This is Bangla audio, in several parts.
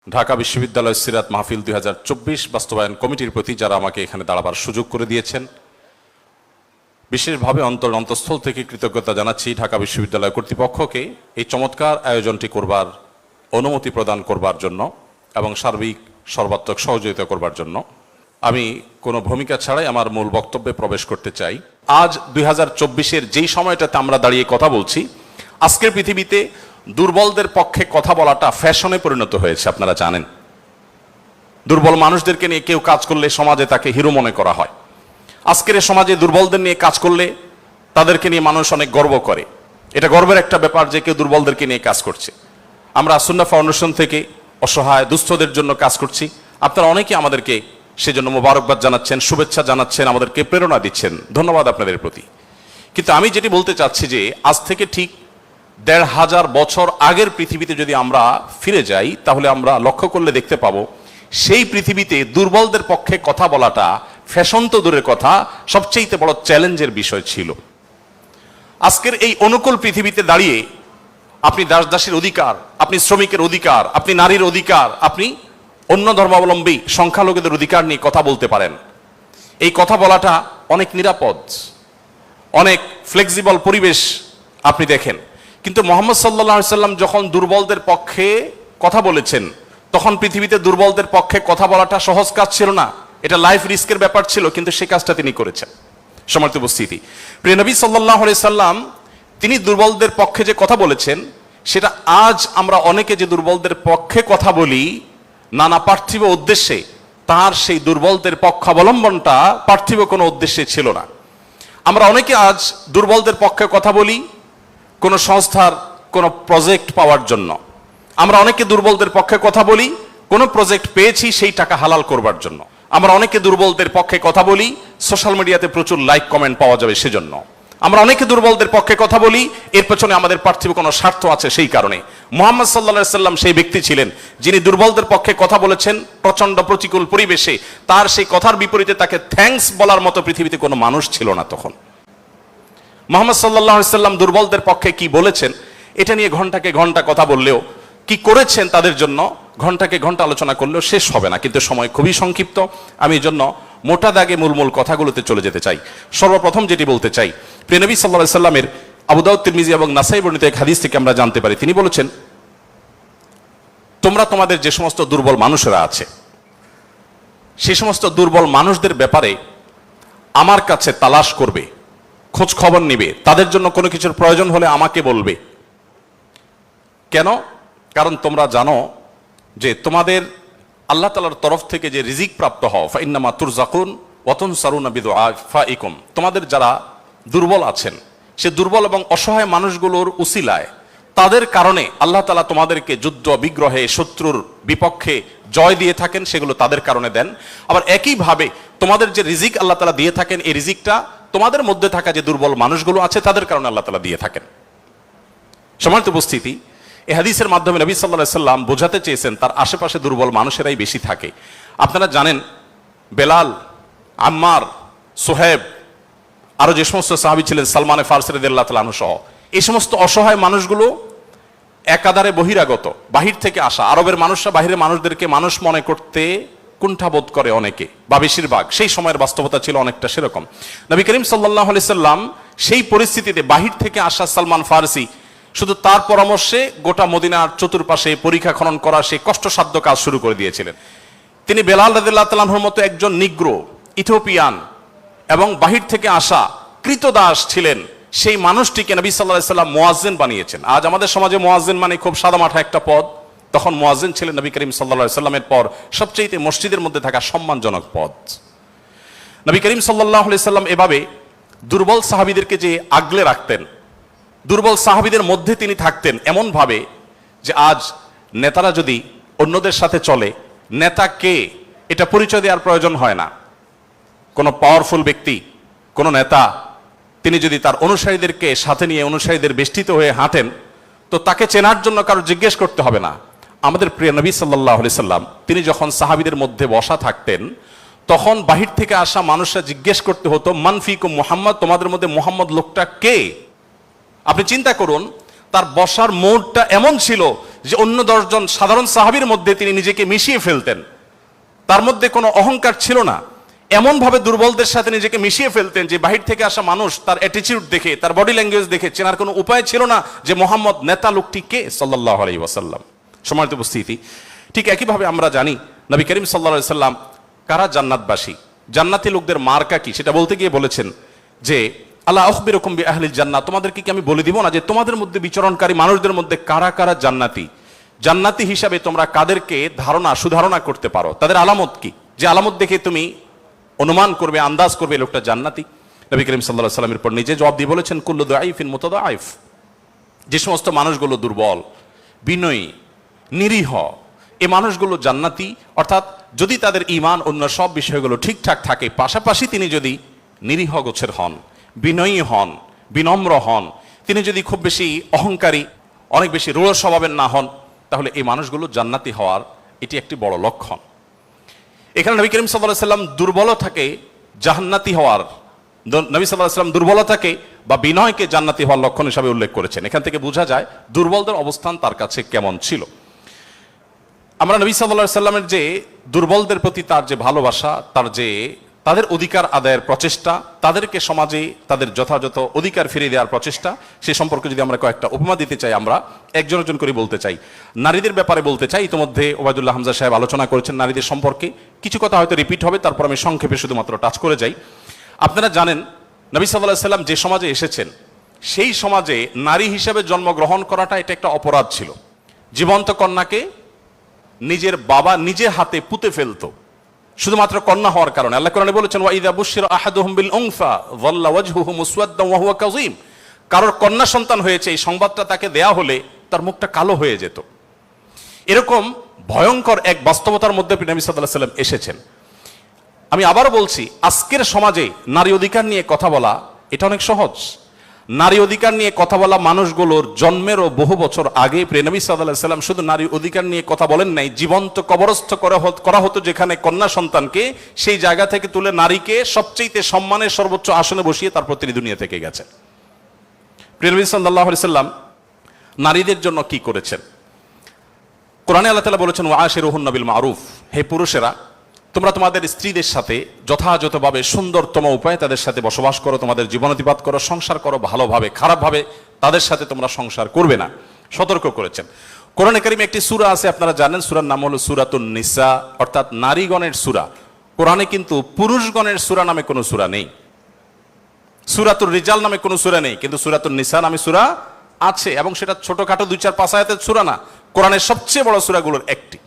ঢাকা বিশ্ববিদ্যালয় সিরাত মাহফিল 2024 বাস্তবায়ন কমিটির প্রতি যারা আমাকে এখানে দাঁড়াবার সুযোগ করে দিয়েছেন, বিশেষভাবে অন্তঃস্থল থেকে কৃতজ্ঞতা জানাচ্ছি ঢাকা বিশ্ববিদ্যালয় কর্তৃপক্ষকে এই চমৎকার আয়োজনটি করবার অনুমতি প্রদান করবার জন্য এবং সার্বিক সর্বাত্মক সহযোগিতা করবার জন্য। আমি কোনো ভূমিকা ছাড়াই আমার মূল বক্তব্যে প্রবেশ করতে চাই। আজ 2024-এর যেই সময়টাতে আমরা দাঁড়িয়ে কথা বলছি, আজকের পৃথিবীতে দুর্বলদের পক্ষে কথা বলাটা ফ্যাশনে পরিণত হয়েছে। আপনারা জানেন, দুর্বল মানুষদেরকে নিয়ে কেউ কাজ করলে সমাজে তাকে হিরো মনে করা হয়। আজকের সমাজে দুর্বলদের নিয়ে কাজ করলে তাদেরকে নিয়ে মানুষ অনেক গর্ব করে। এটা গর্বের একটা ব্যাপার যে কেউ দুর্বলদেরকে নিয়ে কাজ করছে। আমরা সুন্নাহ ফাউন্ডেশন থেকে অসহায় দুস্থদের জন্য কাজ করছি। আপনারা অনেকে আমাদেরকে সেজন্য মোবারকবাদ জানাচ্ছেন, শুভেচ্ছা জানাচ্ছেন, আমাদেরকে প্রেরণা দিচ্ছেন। ধন্যবাদ আপনাদের প্রতি। কিন্তু আমি যেটি বলতে চাচ্ছি যে আজ থেকে ঠিক ১৫০০ বছর আগের পৃথিবীতে যদি আমরা ফিরে যাই, তাহলে আমরা লক্ষ্য করলে দেখতে পাবো সেই পৃথিবীতে দুর্বলদের পক্ষে কথা বলাটা ফ্যাশন তো দূরের কথা, সবচেয়ে বড় চ্যালেঞ্জের বিষয় ছিল। আজকের এই অনুকূল পৃথিবীতে দাঁড়িয়ে আপনি দাস-দাসীর অধিকার, আপনি শ্রমিকের অধিকার, আপনি নারীর অধিকার, আপনি অন্য ধর্মাবলম্বী সংখ্যালঘুদের অধিকার নিয়ে কথা বলতে পারেন। এই কথা বলাটা অনেক নিরাপদ, অনেক ফ্লেক্সিবল পরিবেশ আপনি দেখেন। কিন্তু মুহাম্মদ সাল্লাল্লাহু আলাইহি সাল্লাম যখন দুর্বলদের পক্ষে কথা বলেছেন, তখন পৃথিবীতে দুর্বলদের পক্ষে কথা বলাটা সহজ কাজ ছিল না। এটা লাইফ রিস্কের ব্যাপার ছিল, কিন্তু সেই কাজটা তিনি করেছেন। সম্মানিত উপস্থিতি, প্রিয় নবী সাল্লাল্লাহু আলাইহি সাল্লাম তিনি দুর্বলদের পক্ষে যে কথা বলেছেন, সেটা আজ আমরা অনেকে যে দুর্বলদের পক্ষে কথা বলি নানা পার্থিব উদ্দেশ্যে, তার সেই দুর্বলদের পক্ষাবলম্বনটা পার্থিব কোনো উদ্দেশ্যে ছিল না। আমরা অনেকে আজ দুর্বলদের পক্ষে কথা বলি কোনো সংস্থার কোনো প্রজেক্ট পাওয়ার জন্য। আমরা অনেকে দুর্বলদের পক্ষে কথা বলি কোনো প্রজেক্ট পেয়েছি সেই টাকা হালাল করবার জন্য। আমরা অনেকে দুর্বলদের পক্ষে কথা বলি সোশ্যাল মিডিয়াতে প্রচুর লাইক কমেন্ট পাওয়া যাবে সেজন্য। আমরা অনেকে দুর্বলদের পক্ষে কথা বলি এর পেছনে আমাদের পার্থিব কোনো স্বার্থ আছে সেই কারণে। মুহাম্মদ সাল্লাল্লাহু আলাইহি সাল্লাম সেই ব্যক্তি ছিলেন যিনি দুর্বলদের পক্ষে কথা বলেছেন প্রচন্ড প্রতিকূল পরিবেশে। তার সেই কথার বিপরীতে তাকে থ্যাঙ্কস বলার মতো পৃথিবীতে কোনো মানুষ ছিল না তখন। মুহাম্মদ সাল্লাল্লাহু আলাইহি সাল্লাম দুর্বলদের পক্ষে কি বলেছেন এটা নিয়ে ঘন্টাকে ঘন্টা কথা বললেও, কি করেছেন তাদের জন্য ঘন্টাকে ঘন্টা আলোচনা করলেও শেষ হবে না। কিন্তু সময় খুবই সংক্ষিপ্ত, আমি এই জন্য মোটা দাগে মূল কথাগুলোতে চলে যেতে চাই। সর্বপ্রথম যেটি বলতে চাই, প্রিয় নবী সাল্লাল্লাহু আলাইহি সাল্লামের আবু দাউদ, তিরমিজি এবং নাসাই বর্ণিত এক হাদিস থেকে আমরা জানতে পারি, তিনি বলেছেন, তোমরা তোমাদের যে সমস্ত দুর্বল মানুষেরা আছে সেই সমস্ত দুর্বল মানুষদের ব্যাপারে আমার কাছে তালাশ করবে, খোঁজ খবর নিবে, তাদের জন্য কোনো কিছুর প্রয়োজন হলে আমাকে বলবে। কেন? কারণ তোমরা জানো যে তোমাদের আল্লাহ তাআলার তরফ থেকে যে রিজিক প্রাপ্ত হও, ফাইন্নামা তুরজাকুন ওয়া তুনসারুনা বিদুআফাইকুম, তোমাদের যারা দুর্বল আছেন সে দুর্বল এবং অসহায় মানুষগুলোর উসিলায়, তাদের কারণে আল্লাহ তাআলা তোমাদেরকে যুদ্ধ বিগ্রহে শত্রুর বিপক্ষে জয় দিয়ে থাকেন, সেগুলো তাদের কারণে দেন। আবার একইভাবে তোমাদের যে রিজিক আল্লাহ তাআলা দিয়ে থাকেন, এই রিজিকটা তোমাদের মধ্যে থাকা যে দুর্বল মানুষগুলো আছে তাদের কারণে আল্লাহ তাআলা দিয়ে থাকেন। সম্মানিত উপস্থিতি, এই হাদিসের মাধ্যমে নবী সাল্লাল্লাহু আলাইহি সাল্লাম বোঝাতে চেয়েছেন তার আশেপাশে দুর্বল মানুষেরাই বেশি থাকে। আপনারা জানেন বেলাল, আম্মার, সোহেব, আরো যে সমস্ত সাহাবী ছিলেন, সালমান ফারসি রাদিয়াল্লাহু তাআলা আনহু সহ, এই সমস্ত অসহায় মানুষগুলো একাধারে বহিরাগত, বাহির থেকে আসা। আরবের মানুষরা বাহিরের মানুষদেরকে মানুষ মনে করতে কুণ্ঠাবোধ করে অনেকে, বা বেশিরভাগ। সেই সময়ের বাস্তবতা ছিল অনেকটা সেরকম। নবী করিম সাল্লাল্লাহু আলাইহি সাল্লাম সেই পরিস্থিতিতে বাহির থেকে আসা সালমান ফারসি শুধু তার পরামর্শে গোটা মদিনার চতুর্পাশে পরীক্ষা খনন করা সেই কষ্টসাধ্য কাজ শুরু করে দিয়েছিলেন। তিনি বেলাল রাদিয়াল্লাহু তাআলা আনহুর মতো একজন নিগ্রো, ইথিওপিয়ান এবং বাহির থেকে আসা কৃতদাস ছিলেন, সেই মানুষটিকে নবী সাল্লাল্লাহু আলাইহি সাল্লাম মুয়াজ্জিন বানিয়েছেন। আজ আমাদের সমাজে মুয়াজ্জিন মানে খুব সাদামাঠা একটা পদ, তখন মুয়াজ্জিন ছিলেন নবী করিম সাল্লাল্লাহু আলাইহি সাল্লামের পর সবচেয়ে মসজিদের মধ্যে থাকা সম্মানজনক পদ। নবী করিম সাল্লাল্লাহু আলাইহি সাল্লাম এভাবে দুর্বল সাহাবীদেরকে যে আগলে রাখতেন, দুর্বল সাহাবীদের মধ্যে তিনি থাকতেন এমন ভাবে যে আজ নেতারা যদি অন্যদের সাথে চলে, নেতা কে এটা পরিচয় দেওয়ার প্রয়োজন হয় না। কোনো পাওয়ারফুল ব্যক্তি, কোনো নেতা, তিনি যদি তার অনুসারীদেরকে সাথে নিয়ে অনুসারীদের বেষ্টিত হয়ে হাঁটেন, তো তাকে চেনার জন্য কারো জিজ্ঞেস করতে হবে না। আমাদের প্রিয় নবী সাল্লাল্লাহু আলাইহি সাল্লাম তিনি যখন সাহাবীদের মধ্যে বসা থাকতেন, তখন বাহির থেকে আসা মানুষরা জিজ্ঞেস করতে হতো, মান ফিকুম মুহাম্মদ, তোমাদের মধ্যে মুহাম্মদ লোকটা কে? আপনি চিন্তা করুন, তার বসার মোড়টা এমন ছিল যে অন্য 10 জন সাধারণ সাহাবীর মধ্যে তিনি নিজেকে মিশিয়ে ফেলতেন, তার মধ্যে কোনো অহংকার ছিল না, এমন ভাবে দুর্বলদের সাথে নিজেকে মিশিয়ে ফেলতেন যে বাহির থেকে আসা মানুষ তার অ্যাটিটিউড দেখে, তার বডি ল্যাঙ্গুয়েজ দেখে চেনার কোনো উপায় ছিল না যে মোহাম্মদ নেতা লোকটি কে সাল্লাল্লাহু আলাইহি ওয়াসাল্লাম। সম্মানিত উপস্থিতি, ঠিক একইভাবে আমরা জানি নবী করিম সাল্লাল্লাহু আলাইহি ওয়াসাল্লাম কারা জান্নাতবাসী, জান্নাতি লোকদের মার্কা কি, সেটা বলতে গিয়ে বলেছেন যে আল্লাহ আখবিরুকুম বিআহলিল জান্নাহ, তোমাদেরকে কি আমি বলে দিব না যে তোমাদের মধ্যে বিচরণকারী মানুষদের মধ্যে কারা কারা জান্নাতি, জান্নাতি হিসাবে তোমরা কাদেরকে সুধারণা করতে পারো, তাদের আলামত কি, যে আলামত দেখে তুমি অনুমান করবে, আন্দাজ করবে লোকটা জান্নাতি। নবী করিম সাল্লাল্লাহু আলাইহি ওয়াসাল্লামের পর নিজে জবাব দিয়ে বলেছেন কুল্লু দাঈফিন মুতাদাঈফ, যে সমস্ত মানুষগুলো দুর্বল, বিনয়ী, নিরীহ, এই মানুষগুলো জান্নাতি। অর্থাৎ যদি তাদের ঈমান অন্য সব বিষয়গুলো ঠিকঠাক থাকে, পাশাপাশি তিনি যদি নিরীহ গোছের হন, বিনয়ী হন, বিনম্র হন, তিনি যদি খুব বেশি অহংকারী, অনেক বেশি রূঢ় স্বভাবের না হন, তাহলে এই মানুষগুলো জান্নাতি হওয়ার এটি একটি বড় লক্ষণ। এখানে নবী করিম সাল্লাল্লাহু আলাইহি ওয়াসাল্লাম দুর্বলতাকে জান্নাতি হওয়ার, নবী সাল্লাল্লাহু আলাইহি ওয়াসাল্লাম দুর্বলতাকে বা বিনয়কে জান্নাতি হওয়ার লক্ষণ হিসাবে উল্লেখ করেছেন। এখান থেকে বোঝা যায় দুর্বলদের অবস্থান তার কাছে কেমন ছিল। আমরা নবী সাল্লাল্লাহু আলাইহি ওয়াসাল্লামের যে দুর্বলদের প্রতি তার যে ভালোবাসা, তাদের অধিকার আদায়ের প্রচেষ্টা, তাদেরকে সমাজে তাদের যথাযথ অধিকার ফিরিয়ে দেওয়ার প্রচেষ্টা, সে সম্পর্কে যদি আমরা কয়েকটা উপমা দিতে চাই, আমরা একজন করে বলতে চাই। নারীদের ব্যাপারে বলতে চাই, ইতিমধ্যে ওবায়দুল্লাহ হামজা সাহেব আলোচনা করেছেন নারীদের সম্পর্কে, কিছু কথা হয়তো রিপিট হবে, তারপর আমি সংক্ষেপে শুধুমাত্র টাচ করে যাই। আপনারা জানেন নবী সাল্লাল্লাহু আলাইহি ওয়াসাল্লাম যে সমাজে এসেছেন, সেই সমাজে নারী হিসেবে জন্মগ্রহণ করাটা এটা একটা অপরাধ ছিল। জীবন্ত কন্যাকে নিজের বাবা নিজে হাতে পুঁতে ফেলতো শুধুমাত্র কন্যা হওয়ার কারণে। আল্লাহ কোরআনে বলেছেন ওয়া ইযা বুশিরা আহাদুহুম বিল উনসা যাল্লা ওয়াজহুহু মুসওয়াদ্দান ওয়া হুয়া কাযীম, কারোর কন্যা সন্তান হয়েছে এই সংবাদটা তাকে দেয়া হলে তার মুখটা কালো হয়ে যেত। এরকম ভয়ঙ্কর এক বাস্তবতার মধ্যে নবী সাল্লাল্লাহু আলাইহি ওয়াসাল্লাম এসেছেন। আমি আবারও বলছি, আজকের সমাজে নারী অধিকার নিয়ে কথা বলা এটা অনেক সহজ। নারী অধিকার নিয়ে কথা বলা মানুষগুলোর জন্মেরও বহু বছর আগে নবী সাল্লাল্লাহু আলাইহি ওয়াসাল্লাম শুধু নারী অধিকার নিয়ে কথা বলেন নাই, জীবন্ত কবরস্থ করা হতো যেখানে কন্যা সন্তানকে, সেই জায়গা থেকে তুলে নারীকে সবচেয়ে সম্মানের সর্বোচ্চ আসনে বসিয়ে তারপর তিনি দুনিয়া থেকে গেছেন। নবী সাল্লাল্লাহু আলাইহি ওয়াসাল্লাম নারীদের জন্য কি করেছেন? কোরআনে আল্লাহ তাআলা বলেছেন ওয়াশিরুহুন্না বিল মারুফ, হে পুরুষেরা তোমরা তোমাদের স্ত্রীদের সাথে যথাযথভাবে সুন্দরতম উপায়ে তাদের সাথে বসবাস করো, তোমাদের জীবনাতিপাত করো, সংসার করো ভালোভাবে, খারাপভাবে তাদের সাথে তোমরা সংসার করবে না, সতর্ক করেছেন। কোরআনে কারিমে একটি সূরা আছে, আপনারা জানেন, সূরার নাম হলো সূরাতুন নিসা, অর্থাৎ নারীগণের সূরা। কোরআনে কিন্তু পুরুষগণের সূরা নামে কোনো সূরা নেই, সূরাতুর রিজাল নামে কোনো সূরা নেই, কিন্তু সূরাতুন নিসা নামে সূরা আছে, এবং সেটা ছোটখাটো 2-4-5 আয়াতের সূরা না, কোরআনের সবচেয়ে বড় সূরাগুলোর একটি।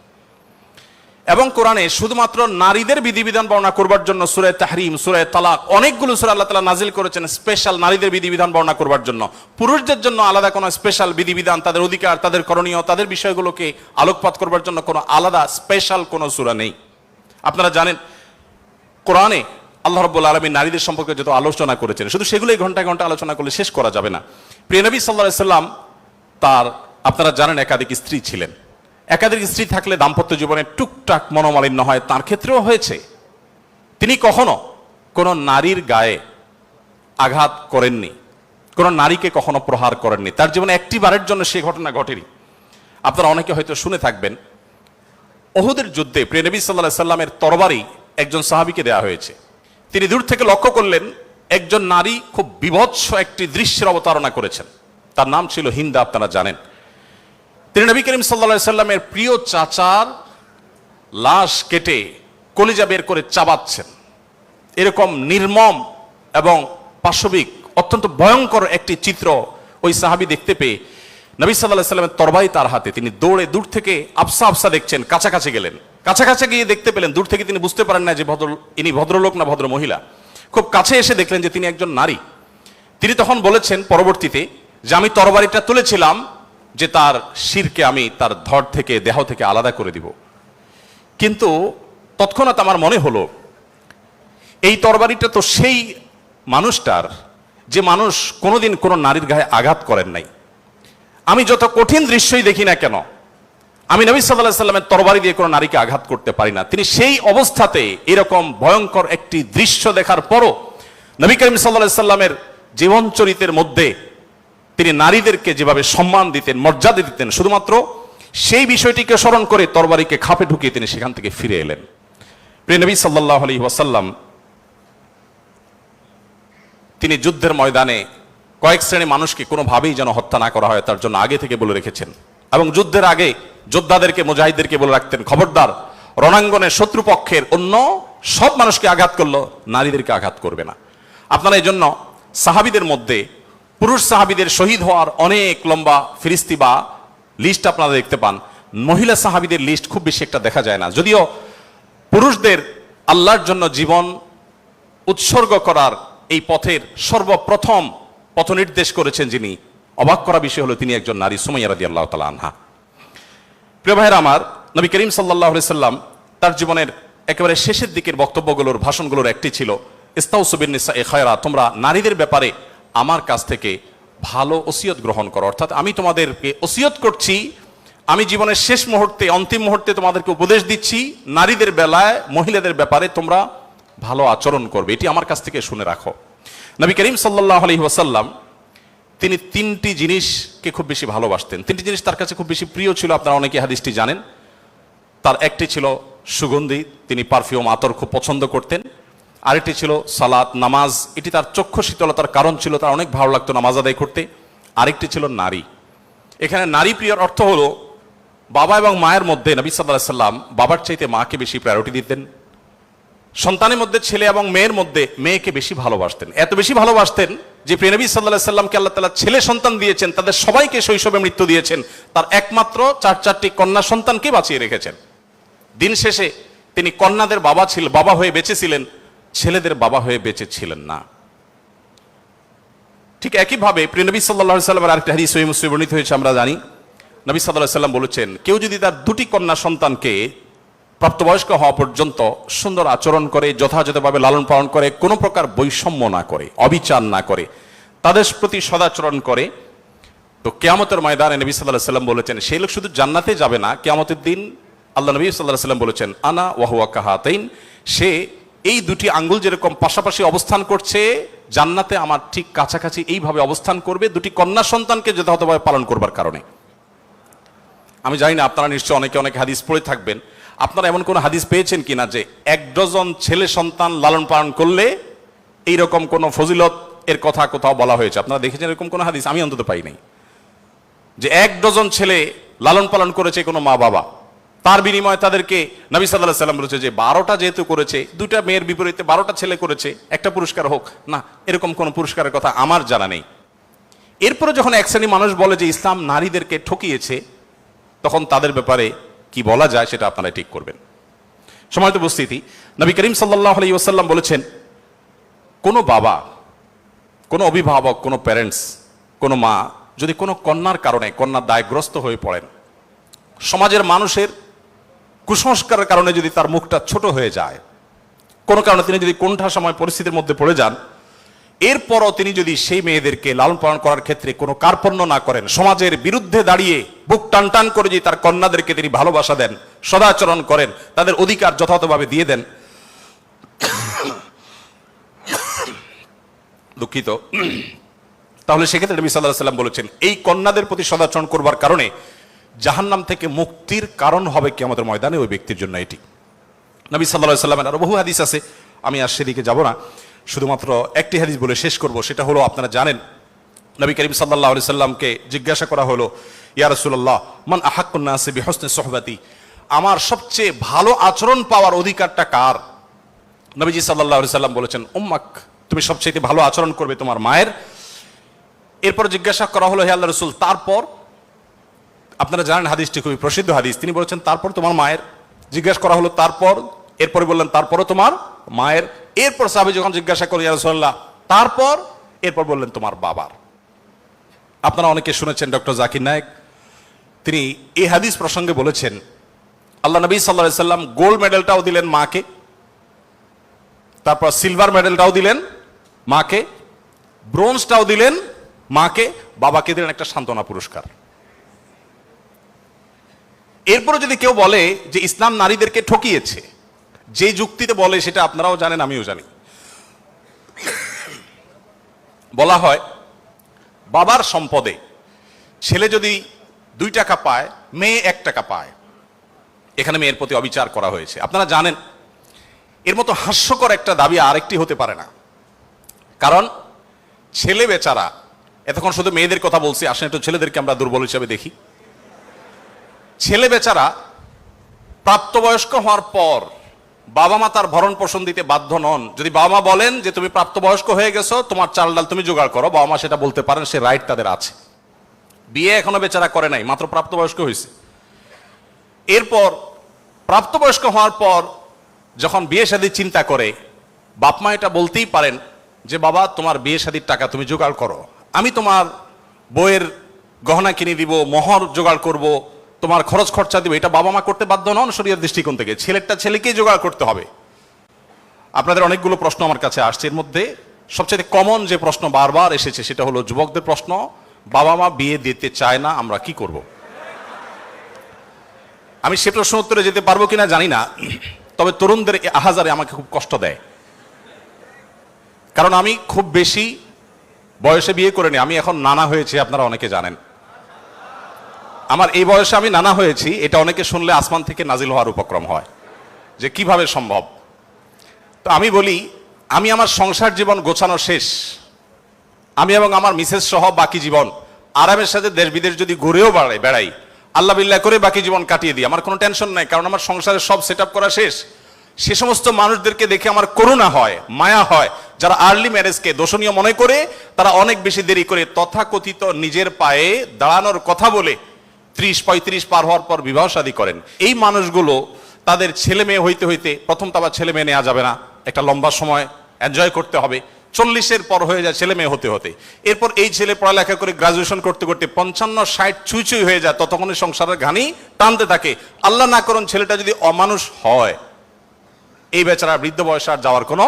এবং কোরআনে শুধুমাত্র নারীদের বিধিবিধান বর্ণনা করবার জন্য সূরা তাহরিম, সূরা তালাক, অনেকগুলো সূরা আল্লাহ তাআলা নাজিল করেছেন স্পেশাল নারীদের বিধিবিধান বর্ণনা করবার জন্য। পুরুষদের জন্য আলাদা কোনো স্পেশাল বিধিবিধান, তাদের অধিকার, তাদের করণীয়, তাদের বিষয়গুলোকে আলোকপাত করবার জন্য কোনো আলাদা স্পেশাল কোনো সূরা নেই। আপনারা জানেন কোরআনে আল্লাহ রাব্বুল আলামিন নারীদের সম্পর্কে যত আলোচনা করেছেন, শুধু সেগুলোই ঘন্টা ঘন্টা আলোচনা করলে শেষ করা যাবে না। প্রিয় নবী সাল্লাল্লাহু আলাইহি ওয়াসাল্লাম তার, আপনারা জানেন, একাধিক স্ত্রী ছিলেন। একাধিক স্ত্রী থাকলে দাম্পত্য জীবনে টুকটাক মনোমালিন্য হয়, তার ক্ষেত্রেও হয়েছে। তিনি কখনো কোন নারীর গায়ে আঘাত করেননি, কোন নারীকে কখনো প্রহার করেননি, তার জীবনে একটি বারের জন্য সে ঘটনা ঘটেনি। আপনারা অনেকে হয়তো শুনে থাকবেন, উহুদের যুদ্ধে প্রিয় নবী সাল্লাল্লাহু আলাইহি ওয়াসাল্লামের তরবারি একজন সাহাবীকে দেয়া হয়েছে। তিনি দূর থেকে লক্ষ্য করলেন একজন নারী খুব বীভৎস একটি দৃশ্যের অবতারণা করেছেন, তার নাম ছিল হিন্দা, আপনারা জানেন। তিনি নবী করিম সাল্লাল্লাহু আলাইহি ওয়াসাল্লামের প্রিয় চাচার লাশ কেটে কলিজা বের করে চাবাচ্ছেন। এরকম নির্মম এবং পাশবিক অত্যন্ত ভয়ঙ্কর একটি চিত্র ওই সাহাবী দেখতে পেয়ে নবী সাল্লাল্লাহু আলাইহি ওয়াসাল্লামের তরবারি তার হাতে, তিনি দৌড়ে দূর থেকে আফসা আফসা দেখছেন, কাছাকাছি গেলেন, কাছাকাছি গিয়ে দেখতে পেলেন, দূর থেকে তিনি বুঝতে পারেন না যে ইনি ভদ্রলোক না ভদ্র মহিলা। খুব কাছে এসে দেখলেন যে তিনি একজন নারী। তিনি তখন বলেছেন পরবর্তীতে যে আমি তরবারিটা তুলেছিলাম যে তার শিরকে আমি তার ধড় থেকে, দেহ থেকে আলাদা করে দিব, কিন্তু তৎক্ষণাৎ আমার মনে হলো এই তরবারিটা তো সেই মানুষটার যে মানুষ কোনোদিন কোনো নারীর গায়ে আঘাত করেন নাই। আমি যত কঠিন দৃশ্যই দেখি না কেন, আমি নবী সাল্লাল্লাহু আলাইহি ওয়াসাল্লামের তরবারি দিয়ে কোনো নারীকে আঘাত করতে পারি না। তিনি সেই অবস্থাতে এরকম ভয়ঙ্কর একটি দৃশ্য দেখার পরও নবী করিম সাল্লাল্লাহু আলাইহি ওয়াসাল্লামের জীবন চরিত্রের মধ্যে তিনি নারীদেরকে যেভাবে সম্মান দিতেন, মর্যাদা দিতেন, শুধুমাত্র সেই বিষয়টিকে স্মরণ করে তরবারিকে খাপে ঢুকিয়ে তিনি সেখান থেকে ফিরে এলেন। প্রিয় নবী সাল্লাল্লাহু আলাইহি ওয়াসাল্লাম তিনি যুদ্ধের ময়দানে কয়েক শ্রেণী মানুষকে কোনোভাবেই যেন হত্যা না করা হয় তার জন্য আগে থেকে বলে রেখেছেন, এবং যুদ্ধের আগে যোদ্ধাদেরকে, মুজাহিদদেরকে বলে রাখতেন, খবরদার রণাঙ্গনে শত্রুপক্ষের অন্য সব মানুষকে আঘাত করলো, নারীদেরকে আঘাত করবে না। আপনারা এই জন্য সাহাবীদের মধ্যে পুরুষ সাহাবীদের শহীদ হওয়ার অনেক লম্বা ফিরিস্তি বা লিস্ট আপনারা দেখতে পান। মহিলা সাহাবীদের লিস্ট খুব বেশি একটা দেখা যায় না, যদিও পুরুষদের আল্লাহর জন্য জীবন উৎসর্গ করার এই পথের সর্বপ্রথম পথ নির্দেশ করেছেন যিনি, অবাক করা বিষয় হলো তিনি একজন নারী, সুমাইয়া রাদিয়াল্লাহু তাআলা আনহা। প্রিয় ভাইয়েরা আমার, নবী করিম সাল্লাল্লাহু আলাইহি সাল্লাম তার জীবনের একেবারে শেষের দিকের বক্তব্যগুলোর, ভাষণগুলোর একটি ছিল ইস্তাউসু বিন নিসাই খায়রা, তোমরা নারীদের ব্যাপারে আমার কাছ থেকে ভালো ওসিয়ত গ্রহণ করো। অর্থাৎ আমি তোমাদেরকে ওসিয়ত করছি, আমি জীবনের শেষ মুহূর্তে, অন্তিম মুহূর্তে তোমাদেরকে উপদেশ দিচ্ছি, নারীদের বেলায়, মহিলাদের ব্যাপারে তোমরা ভালো আচরণ করবে, এটি আমার কাছ থেকে শুনে রাখো। নবী করিম সাল্লাল্লাহু আলাইহি ওয়াসাল্লাম তিনি তিনটি জিনিসকে খুব বেশি ভালোবাসতেন, তিনটি জিনিস তার কাছে খুব বেশি প্রিয় ছিল। আপনারা অনেকে হাদিসটি জানেন। তার একটি ছিল সুগন্ধি, তিনি পারফিউম, আতর খুব পছন্দ করতেন। আরেকটি ছিল সালাত, নামাজ, এটি তার চক্ষু শীতলতার কারণ ছিল, তার অনেক ভালো লাগতো নামাজ আদায় করতে। আরেকটি ছিল নারী। এখানে নারী প্রিয়র অর্থ হলো বাবা এবং মায়ের মধ্যে নবী সাল্লাল্লাহু আলাইহি সাল্লাম বাবার চাইতে মাকে বেশি প্রায়োরিটি দিতেন। সন্তানের মধ্যে ছেলে এবং মেয়ের মধ্যে মেয়েকে বেশি ভালোবাসতেন, এত বেশি ভালোবাসতেন যে প্রিয় নবী সাল্লাল্লাহু আলাইহি সাল্লামকে আল্লাহ তাআলা ছেলে সন্তান দিয়েছেন, তাদের সবাইকে শৈশবে মৃত্যু দিয়েছেন, তার একমাত্র চারটি কন্যা সন্তানকে বাঁচিয়ে রেখেছেন। দিন শেষে তিনি কন্যাদের বাবা হয়ে বেঁচে ছিলেন, ছেলেদের বাবা হয়ে বেঁচে ছিলেন না। ঠিক একইভাবে প্রিয় নবী সাল্লাল্লাহু আলাইহি সাল্লামের আরেকটা হাদিস সহিহ মুসলিমে বর্ণিত হয়েছে, আমরা জানি নবী সাল্লাল্লাহু আলাইহি সাল্লাম বলেছেন, কেউ যদি তার দুটি কন্যা সন্তানকে প্রাপ্তবয়স্ক হওয়া পর্যন্ত সুন্দর আচরণ করে, যথাযথভাবে লালন পালন করে, কোনো প্রকার বৈষম্য না করে, অবিচার না করে, তাদের প্রতি সদাচরণ করে, তো কিয়ামতের ময়দানে নবী সাল্লাল্লাহু আলাইহি সাল্লাম বলেছেন সেই লোক শুধু জান্নাতে যাবে না, কিয়ামতের দিন আল্লাহ নবী সাল্লাল্লাহু আলাইহি সাল্লাম বলেছেন আনা ওয়া হুয়া কাহাতাইন, সে এই দুটি আঙ্গুল যেরকম পাশাপাশি অবস্থান করছে জান্নাতে আমার ঠিক কাছাকাছি এইভাবে অবস্থান করবে, দুটি কন্যা সন্তানকে যথাযথভাবে পালন করবার কারণে। আমি জানি না আপনারা নিশ্চয় অনেকে অনেক হাদিস পড়ে থাকবেন, আপনারা এমন কোন হাদিস পেয়েছেন কিনা যে 1 ডজন ছেলে সন্তান লালন পালন করলে এইরকম কোন ফজিলত এর কথা কোথাও বলা হয়েছে? আপনারা দেখেছেন এরকম কোন হাদিস? আমি অন্তত পাই নাই যে 1 ডজন ছেলে লালন পালন করেছে কোনো মা বাবা, তার বিনিময়ে তাদেরকে নবী সাল্লাল্লাহু আলাইহি সাল্লাম বলেছে যে 12টা যেহেতু করেছে, দুইটা মেয়ের বিপরীতে 12টা ছেলে করেছে, একটা পুরস্কার হোক না, এরকম কোন পুরস্কারের কথা আমার জানা নেই। এরপরে যখন এক শ্রেণী মানুষ বলে যে ইসলাম নারীদেরকে ঠকিয়েছে, তখন তাদের ব্যাপারে কি বলা যায় সেটা আপনারা ঠিক করবেন। সম্মানিত উপস্থিতি, নবী করিম সাল্লাল্লাহু আলাইহি ওয়াসাল্লাম বলেছেন, কোনো বাবা, কোনো অভিভাবক, কোনো প্যারেন্টস, কোনো মা যদি কোনো কন্যার কারণে কন্যার দায়গ্রস্ত হয়ে পড়েন, সমাজের মানুষের কুসংস্কারের কারণে যদি তার মুখটা ছোট হয়ে যায়, কোনো কারণে তিনি যদি কোণঠা সময় পরিস্থিতির মধ্যে পড়ে যান, এরপরও তিনি যদি সেই মেয়েদেরকে লালন পালন করার ক্ষেত্রে কোনো কার্পণ্য না করেন, সমাজের বিরুদ্ধে দাঁড়িয়ে বুক টান টান করে যদি তার কন্যাদেরকে তিনি ভালোবাসা দেন, সদাচরণ করেন, তাদের অধিকার যথাযথভাবে দিয়ে দেন, দুঃখিত, তাহলে সেক্ষেত্রে নবী সাল্লাল্লাহু আলাইহি সাল্লাম বলেছেন এই কন্যাদের প্রতি সদাচরণ করবার কারণে জাহান্নাম থেকে মুক্তির কারণ হবে কিয়ামতের ময়দানে ওই ব্যক্তির জন্য। এটি নবী সাল্লাল্লাহু আলাইহি সাল্লামের আরো বহু হাদিস আছে, আমি আর সেদিকে যাব না, শুধুমাত্র একটি হাদিস বলে শেষ করব। সেটা হলো, আপনারা জানেন নবী করিম সাল্লাল্লাহু আলাইহি সাল্লামকে জিজ্ঞাসা করা হলো, ইয়া রাসূলুল্লাহ মান আহাক্কুন নাসি বিহুসনি সুহবাতি, আমার সবচেয়ে ভালো আচরণ পাওয়ার অধিকারটা কার? নবীজি সাল্লাল্লাহু আলাইহি সাল্লাম বলেছেন উম্মাক, তুমি সবচেয়ে ভালো আচরণ করবে তোমার মায়ের। এরপর জিজ্ঞাসা করা হলো, হে আল্লাহর রাসূল তারপর? আপনারা জানেন হাদিসটি খুবই প্রসিদ্ধ হাদিস, তিনি বলেছেন তারপর তোমার মায়ের। জিজ্ঞাসা করা হলো তারপর, এরপরে বললেন তারপরও তোমার মায়ের। এরপর সাহাবী যখন জিজ্ঞাসা করলেন ইয়া রাসূলুল্লাহ তারপর, এরপর বললেন তোমার বাবার। আপনারা অনেকে শুনেছেন ডক্টর জাকির নায়েক, তিনি এই হাদিস প্রসঙ্গে বলেছেন আল্লাহ নবী সাল্লাল্লাহু আলাইহি সাল্লাম গোল্ড মেডেলটাও দিলেন মাকে, তারপর সিলভার মেডেলটাও দিলেন মাকে, ব্রোঞ্জটাও দিলেন মাকে, বাবাকে দিলেন একটা সান্ত্বনা পুরস্কার। এরপরে যদি কেউ বলে যে ইসলাম নারীদেরকে ঠকিয়েছে, যে যুক্তিতে বলে সেটা আপনারাও জানেন, আমিও জানি। বলা হয় বাবার সম্পদে ছেলে যদি 2 টাকা পায় মেয়ে 1 টাকা পায়, এখানে মেয়ের প্রতি অবিচার করা হয়েছে। আপনারা জানেন এর মতো হাস্যকর একটা দাবি আরেকটি হতে পারে না। কারণ ছেলে বেচারা, এতক্ষণ শুধু মেয়েদের কথা বলছি, আসলে একটু ছেলেদেরকে আমরা দুর্বল হিসেবে দেখি। ছেলে বেচারা প্রাপ্তবয়স্ক হওয়ার পর বাবা মা তার ভরণ পোষণ দিতে বাধ্য নন। যদি বাবা মা বলেন যে তুমি প্রাপ্তবয়স্ক হয়ে গেছো, তোমার চাল ডাল তুমি জোগাড় করো, বাবা মা সেটা বলতে পারেন, সে রাইট তাদের আছে। বিয়ে এখনো বেচারা করে নাই, মাত্র প্রাপ্তবয়স্ক হয়েছে। এরপর প্রাপ্তবয়স্ক হওয়ার পর যখন বিয়ে শাদীর চিন্তা করে, বাপ মা এটা বলতেই পারেন যে বাবা তোমার বিয়ে শাদীর টাকা তুমি জোগাড় করো, আমি তোমার বইয়ের গহনা কিনে দিব, মোহর জোগাড় করব, তোমার খরচ খরচা দিব। এটা বাবা মা করতে বাধ্য নন শরীয়তের দৃষ্টিকোণ থেকে, ছেলেরটা ছেলেকেই জোগাড় করতে হবে। আপনাদের অনেকগুলো প্রশ্ন আমার কাছে আসছে, এর মধ্যে সবচেয়ে কমন যে প্রশ্ন বারবার এসেছে সেটা হলো যুবকদের প্রশ্ন, বাবা মা বিয়ে দিতে চায় না, আমরা কি করব? আমি সে প্রশ্ন উত্তরে যেতে পারবো কিনা জানি না, তবে তরুণদের আহাজারে আমাকে খুব কষ্ট দেয়। কারণ আমি খুব বেশি বয়সে বিয়ে করিনি, আমি এখন নানা হয়েছি, আপনারা অনেকে জানেন। আমার এই বয়সে আমি নানা হয়েছি, এটা অনেকে শুনলে আসমান থেকে নাজিল হওয়ার উপক্রম হয় যে কিভাবে সম্ভব। তো আমি বলি, আমি আমার সংসার জীবন গোছানো শেষ, আমি এবং আমার মিসেস সহ বাকি জীবন আরামের সাথে দেশ বিদেশ যদি ঘুরেও বেড়াই, আল্লাহ বিল্লাহ করে বাকি জীবন কাটিয়ে দিই, আমার কোনো টেনশন নাই, কারণ আমার সংসারের সব সেট আপ করা শেষ। সে সমস্ত মানুষদেরকে দেখে আমার করুণা হয়, মায়া হয়, যারা আর্লি ম্যারেজকে দোষণীয় মনে করে তারা অনেক বেশি দেরি করে তথাকথিত নিজের পায়ে দাঁড়ানোর কথা বলে 30-35 পার হওয়ার পর বিবাহ শাদী করেন। এই মানুষগুলো তাদের ছেলে মেয়ে হইতে হইতে, প্রথম তো আবার ছেলে মেয়ে নেওয়া যাবে না, একটা লম্বা সময় এনজয় করতে হবে, 40-এর পর হয়ে যায় ছেলে মেয়ে হতে হতে। এরপর এই ছেলে পড়ালেখা করে গ্রাজুয়েশন করতে করতে 55-60 ছুঁই হয়ে যায়, ততক্ষণে সংসারের ঘানি টানতে থাকে। আল্লাহ না করুন ছেলেটা যদি অমানুষ হয়, এই বেচারা বৃদ্ধ বয়সে আর যাওয়ার কোনো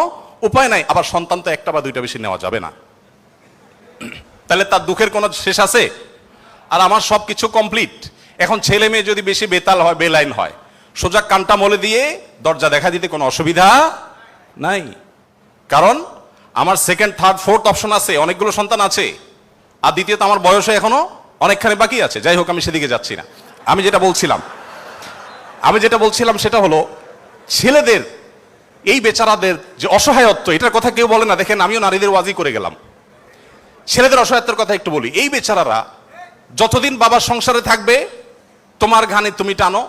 উপায় নাই। আবার সন্তান তো 1টা বা 2টা বেশি নেওয়া যাবে না, তাহলে তার দুঃখের কোনো শেষ আছে? আর আমার সবকিছু কমপ্লিট। এখন ছেলে মেয়ে যদি বেশি বেতাল হয়, বেলাইন হয়, সোজা কানটা মলে দিয়ে দরজা দেখা দিতে কোনো অসুবিধা নাই। কারণ আমার 2nd, 3rd, 4th অপশন আছে, অনেকগুলো সন্তান আছে। আর দ্বিতীয়ত আমার বয়সে এখনো অনেকখানি বাকি আছে। যাই হোক, আমি সেদিকে যাচ্ছি না। আমি যেটা বলছিলাম সেটা হলো, ছেলেদের এই বেচারাদের যে অসহায়ত্ব, এটার কথা কেউ বলে না। দেখেন, আমিও নারীদের ওয়াজি করে গেলাম, ছেলেদের অসহায়ত্বের কথা একটু বলি। এই বেচারারা যতদিন বাবার সংসারে থাকবে, তোমার ঘানি তুমি টানো,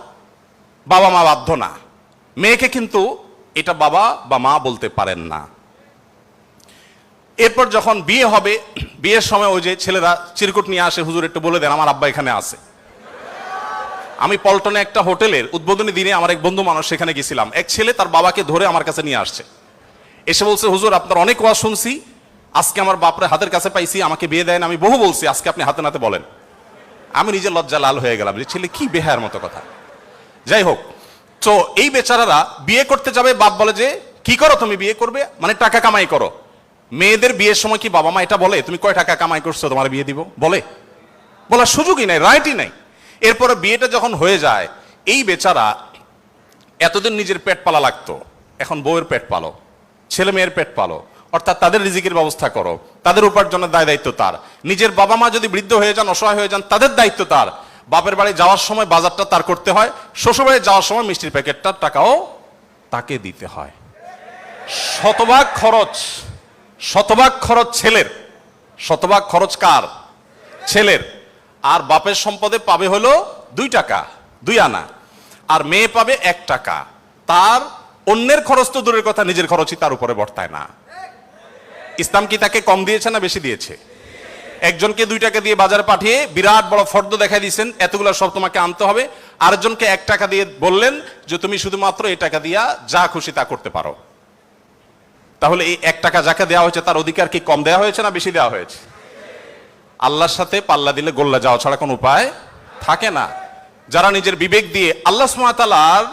বাবা মা বাধ্য না। মেয়েকে কিন্তু এটা বাবা বা মা বলতে পারেন না। এরপর যখন বিয়ে হবে, বিয়ের সময় ওই যে ছেলেরা চিরকুট নিয়ে আসে, হুজুর একটু বলে দেন আমার আব্বা এখানে আছে। আমি পল্টনে একটা হোটেলের উদ্বোধনী দিনে আমার এক বন্ধু মানুষ সেখানে গেছিলাম, এক ছেলে তার বাবাকে ধরে আমার কাছে নিয়ে আসছে, এসে বলছে হুজুর আপনার অনেক ওয়াজ শুনছি, আজকে আমার বাপরে হাতের কাছে পাইছি, আমাকে বিয়ে দেন, আমি বহু বলছি, আজকে আপনি হাতে নাতে বলেন। আমি নিজে লজ্জা লাল হয়ে গেলাম যে ছেলে কি বেহায়ার মতো কথা। যাই হোক, তো এই বেচারারা বিয়ে করতে যাবে, বাপ বলে যে কি করো তুমি, বিয়ে করবে মানে টাকা কামাই করো। মেয়েদের বিয়ের সময় কি বাবা মা এটা বলে তুমি কয় টাকা কামাই করছো তোমার বিয়ে দিব? বলার সুযোগই নাই, রাইটই নাই। এরপরে বিয়েটা যখন হয়ে যায়, এই বেচারা এতদিন নিজের পেট পালা লাগতো, এখন বউয়ের পেট পালো, ছেলে মেয়ের পেট পালো, অর্থাৎ তাদের রিজিকের ব্যবস্থা করো, তাদের উপার্জনের দায় দায়িত্ব তার। নিজের বাবা মা যদি বৃদ্ধ হয়ে যান, অসহায় হয়ে যান, তাদের দায়িত্ব তার। বাপের বাড়ি যাওয়ার সময় বাজারটা তার করতে হয়, শ্বশুর বাড়ি যাওয়ার সময় মিষ্টির প্যাকেটটার টাকাও তাকে দিতে হয়। শতভাগ খরচ ছেলের, শতভাগ খরচ কার? ছেলের। আর বাপের সম্পদে পাবে হলো 2 টাকা, 2 আনা, আর মেয়ে পাবে 1 টাকা। তার অন্যের খরচ তো দূরের কথা, নিজের খরচই তার উপরে বর্তায় না। ইসলাম কি তাকে কম দিয়েছে না বেশি দিয়েছে? একজনকে 2 টাকা দিয়ে বাজারে পাঠিয়ে বিরাট বড় ফর্দ দেখাই দিয়েছেন, এতগুলো সব তোমাকে আনতে হবে। আরেকজনকে 1 টাকা দিয়ে বললেন যে তুমি শুধুমাত্র এই টাকা দিয়া যা খুশি তা করতে পারো। তাহলে এই 1 টাকা যাকে দেওয়া হয়েছে তার অধিকার কি কম দেওয়া হয়েছে না বেশি দেওয়া হয়েছে? আল্লাহর সাথে পাল্লা দিলে গোল্লা যাওয়া ছাড়া কোনো উপায় থাকে না। যারা নিজের বিবেক দিয়ে আল্লাহ সুবহানাহু ওয়া তাআলার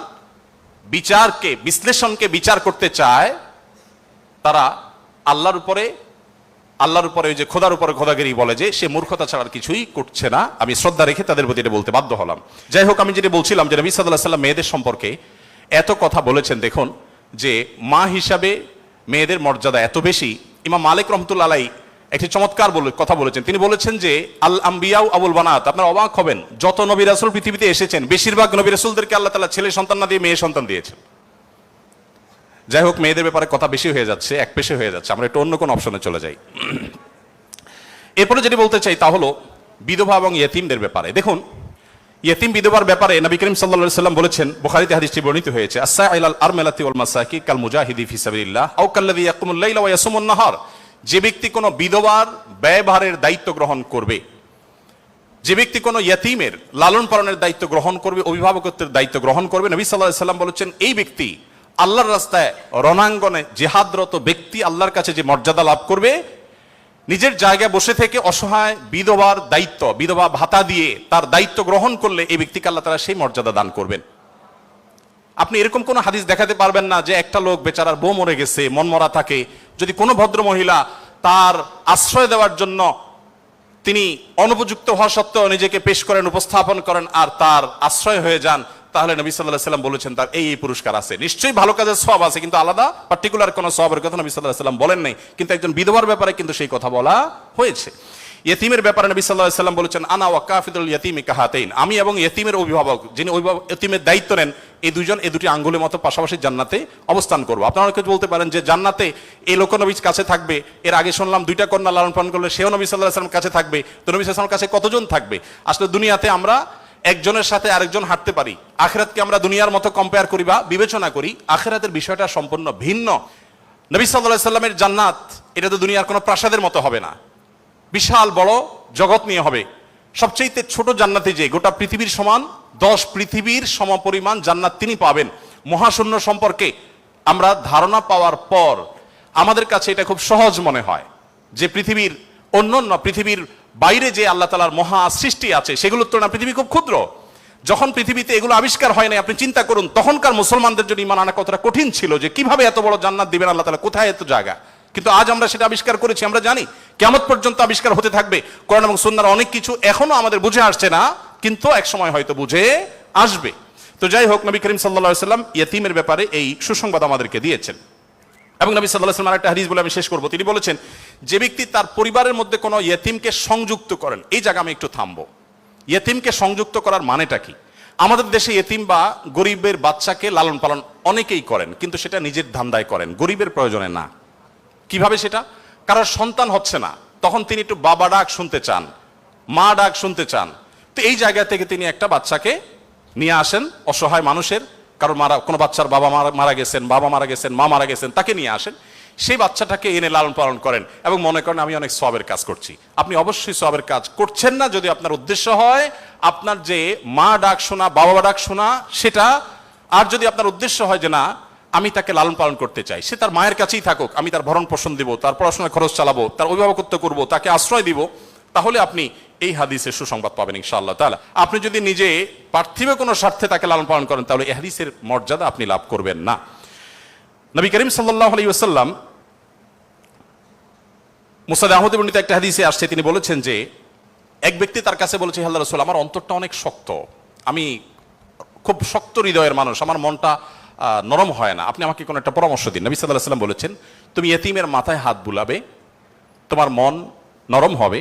বিচারকে, বিশ্লেষণকে বিচার করতে চায়, তারা আল্লাহর উপরে ওই যে খোদার উপরে খোদাগিরি বলে যে সে মূর্খতা ছাড়া কিছুই করছে না। আমি শ্রদ্ধা রেখে তাদের প্রতি এটা বলতে বাধ্য হলাম। যাই হোক, আমি যেটা বলছিলাম যে নবী সাল্লাল্লাহু আলাইহি ওয়াসাল্লাম মেয়েদের সম্পর্কে এত কথা বলেছেন। দেখুন যে মা হিসাবে মেয়েদের মর্যাদা এত বেশি। ইমাম মালিক রহমতুল্লাহ আলাইহি একটি চমৎকার কথা বলেছেন। তিনি বলেছেন যে আল আম্বিয়াউ আবুল বানাত। আপনারা অবাক হবেন, যত নবী রাসূল পৃথিবীতে এসেছেন বেশিরভাগ নবী রাসূলদেরকে আল্লাহ তাআলা ছেলে সন্তান না দিয়ে মেয়ে সন্তান দিয়েছেন। যাই হোক, মেয়েদের ব্যাপারে কথা বেশি হয়ে যাচ্ছে, এক পেশে হয়ে যাচ্ছে, আমরা একটু অন্য কোন অপশনে চলে যাই। এরপরে যেটি বলতে চাই তা হলো বিধবা এবং ইয়েতিমদের ব্যাপারে। দেখুন, ইয়েতিম বিধবার ব্যাপারে নবী করিম সাল্লাল্লাহু আলাইহি সাল্লাম বলেছেন, বুখারীতে হাদিসটি বর্ণিত হয়েছে, আস-সাইলাল আরমালাতি ওয়াল মাসাকি কাল মুজাহিদি ফি সাবিলিল্লাহ আও কাল্লাযী ইয়াকুমুল লাইলা ওয়া ইয়াসুমুন নাহার। যে ব্যক্তি কোনো বিধবার ব্যয়ভারের দায়িত্ব গ্রহণ করবে, যে ব্যক্তি কোনো ইয়েতিমের লালন পালনের দায়িত্ব গ্রহণ করবে, অভিভাবকত্বের দায়িত্ব গ্রহণ করবে, নবী সাল্লাল্লাহু আলাইহি সাল্লাম বলেছেন এই ব্যক্তি আল্লাহর রাস্তায় রণাঙ্গনে জিহাদরত ব্যক্তি আল্লাহর কাছে যে মর্যাদা লাভ করবে, নিজের জায়গায় বসে থেকে অসহায় বিধবার দায়িত্ব, বিধবা ভাতা দিয়ে তার দায়িত্ব গ্রহণ করলে এই ব্যক্তিকে আল্লাহ তাআলা সেই মর্যাদা দান করবেন। আপনি এরকম কোন হাদিস দেখাতে পারবেন না যে একটা লোক বেচারার বউ মরে গেছে, মনমরা থাকে, যদি কোনো ভদ্র মহিলা তার আশ্রয় দেওয়ার জন্য তিনি অনুপযুক্ত হওয়া সত্ত্বেও নিজেকে পেশ করেন, উপস্থাপন করেন আর তার আশ্রয় হয়ে যান, তাহলে নবী সাল্লাল্লাহু আলাইহি সাল্লাম বলেছেন তার এই পুরস্কার আছে। নিশ্চয়ই ভালো কাজের সওয়াব আছে, কিন্তু আলাদা পার্টিকুলার কোনো সওয়াবের কথা নবী সাল্লাল্লাহু আলাইহি সাল্লাম বলেন নাই। কিন্তু একজন বিধবার ব্যাপারে কিন্তু সেই কথা বলা হয়েছে। ইয়েতিমের ব্যাপারে নবী সাল্লাল্লাহু আলাইহি সাল্লাম বলেছেন, আনা ওয়া কাফিদুল ইয়াতিমি কাহাতাইন। আমি এবং ইয়েতিমের অভিভাবক, যিনি ইয়েতিমের দায়িত্ব নেন, এই দুইজন এই দুটি আঙ্গুলের মতো পাশাপাশি জান্নাতে অবস্থান করবো। আপনারা অনেকে বলতে পারেন যে জান্নাতে এই লোক নবীর কাছে থাকবে, এর আগে শুনলাম দুইটা কন্যা লালন পালন করলে সেও নবী সাল্লাল্লাহু আলাইহি সাল্লামের কাছে থাকবে, তো নবী সাল্লাল্লাহু আলাইহি সাল্লামের কাছে কতজন থাকবে? আসলে দুনিয়াতে আমরা একজনের সাথে আরেকজন হাঁটতে পারি, আখিরাতকে আমরা দুনিয়ার মতো কম্পেয়ার করি বা বিবেচনা করি, আখিরাতের বিষয়টা সম্পূর্ণ ভিন্ন। নবী সাল্লাল্লাহু আলাইহি সাল্লামের জান্নাত এটা তো দুনিয়ার কোনো প্রাসাদের মতো হবে না, বিশাল বড় জগৎ নিয়ে হবে। সবচেয়ে ছোট জান্নাতে যে গোটা পৃথিবীর সমান 10 পৃথিবীর সমপরিমাণ জান্নাত তিনি পাবেন। মহাশূন্য সম্পর্কে আমরা ধারণা পাওয়ার পর আমাদের কাছে এটা খুব সহজ মনে হয় যে পৃথিবীর অন্যান্য পৃথিবীর বাইরে যে আল্লাহ তাআলার মহা সৃষ্টি আছে সেগুলোর তুলনায় পৃথিবী খুব ক্ষুদ্র। যখন পৃথিবীতে এগুলো আবিষ্কার হয় না, আপনি চিন্তা করুন তখনকার মুসলমানদের জন্য ঈমান আনা কতটা কঠিন ছিল, যে কিভাবে এত বড় জান্নাত দিবেন আল্লাহ তাআলা, কোথায় এত জায়গা। কিন্তু আজ আমরা সেটা আবিষ্কার করেছি, আমরা জানি কিয়ামত পর্যন্ত আবিষ্কার হতে থাকবে। কোরআন এবং সুন্নাহর অনেক কিছু এখনো আমাদের বুঝে আসছে না, কিন্তু এক সময় হয়তো বুঝে আসবে। তো যাই হোক, নবী করিম সাল্লাল্লাহু আলাইহি সাল্লাম ইয়েতিমের ব্যাপারে এই সুসংবাদ আমাদেরকে দিয়েছেন। এবং নবী সাল্লাল্লাহু আলাইহি সাল্লাম একটা হাদিস বলে আমি শেষ করব। তিনি বলেছেন, যে ব্যক্তি তার পরিবারের মধ্যে কোনো ইয়েতিমকে সংযুক্ত করেন, এই জায়গা আমি একটু থামবো। ইয়েতিমকে সংযুক্ত করার মানেটা কি? আমাদের দেশে ইয়েতিম বা গরিবের বাচ্চাকে লালন পালন অনেকেই করেন, কিন্তু সেটা নিজের ধান্দায় করেন, গরিবের প্রয়োজনে না। কিভাবে সেটা? কারণ সন্তান হচ্ছে না, তখন তিনি একটু বাবা ডাক শুনতে চান, মা ডাক শুনতে চান, তো এই জায়গা থেকে তিনি একটা বাচ্চাকে নিয়ে আসেন, অসহায় মানুষের, কারণ কোনো বাচ্চার বাবা মারা গেছেন, বাবা মারা গেছেন, মা মারা গেছেন, তাকে নিয়ে আসেন, সেই বাচ্চাটাকে এনে লালন পালন করেন এবং মনে করেন আমি অনেক সওয়াবের কাজ করছি। আপনি অবশ্যই সওয়াবের কাজ করছেন না যদি আপনার উদ্দেশ্য হয় আপনার যে মা ডাক শোনা, বাবা ডাক শোনা সেটা, আর যদি আপনার উদ্দেশ্য হয় যে না আমি তাকে লালন পালন করতে চাই, সে তার মায়ের কাছেই থাকুক, আমি তার ভরণ পোষণ দিব, তার পড়াশোনার খরচ চালাবো, তার অভিভাবকত্ব করব, তাকে আশ্রয় দিব, তাহলে আপনি এই হাদিসের সুসংবাদ পাবেন ইনশাআল্লাহ তাআলা। আপনি যদি নিজে পার্থিব কোনো স্বার্থে তাকে লালন পালন করেন তাহলে এই হাদিসের মর্যাদা আপনি লাভ করবেন না। নবী করিম সাল্লাল্লাহু আলাইহি ওয়াসাল্লাম মুসনাদ আহমদে বর্ণিত একটা হাদিসে আসছে, তিনি বলেছেন যে এক ব্যক্তি তার কাছে বলেছে, হে আল্লাহর রাসূল, আমার অন্তরটা অনেক শক্ত, আমি খুব শক্ত হৃদয়ের মানুষ, আমার মনটা নরম হয় না, আপনি আমাকে কোনো একটা পরামর্শ দিন। নবী সাল্লাল্লাহু আলাইহি ওয়াসাল্লাম বলেছেন, তুমি ইয়েতিমের মাথায় হাত বুলাবে, তোমার মন নরম হবে,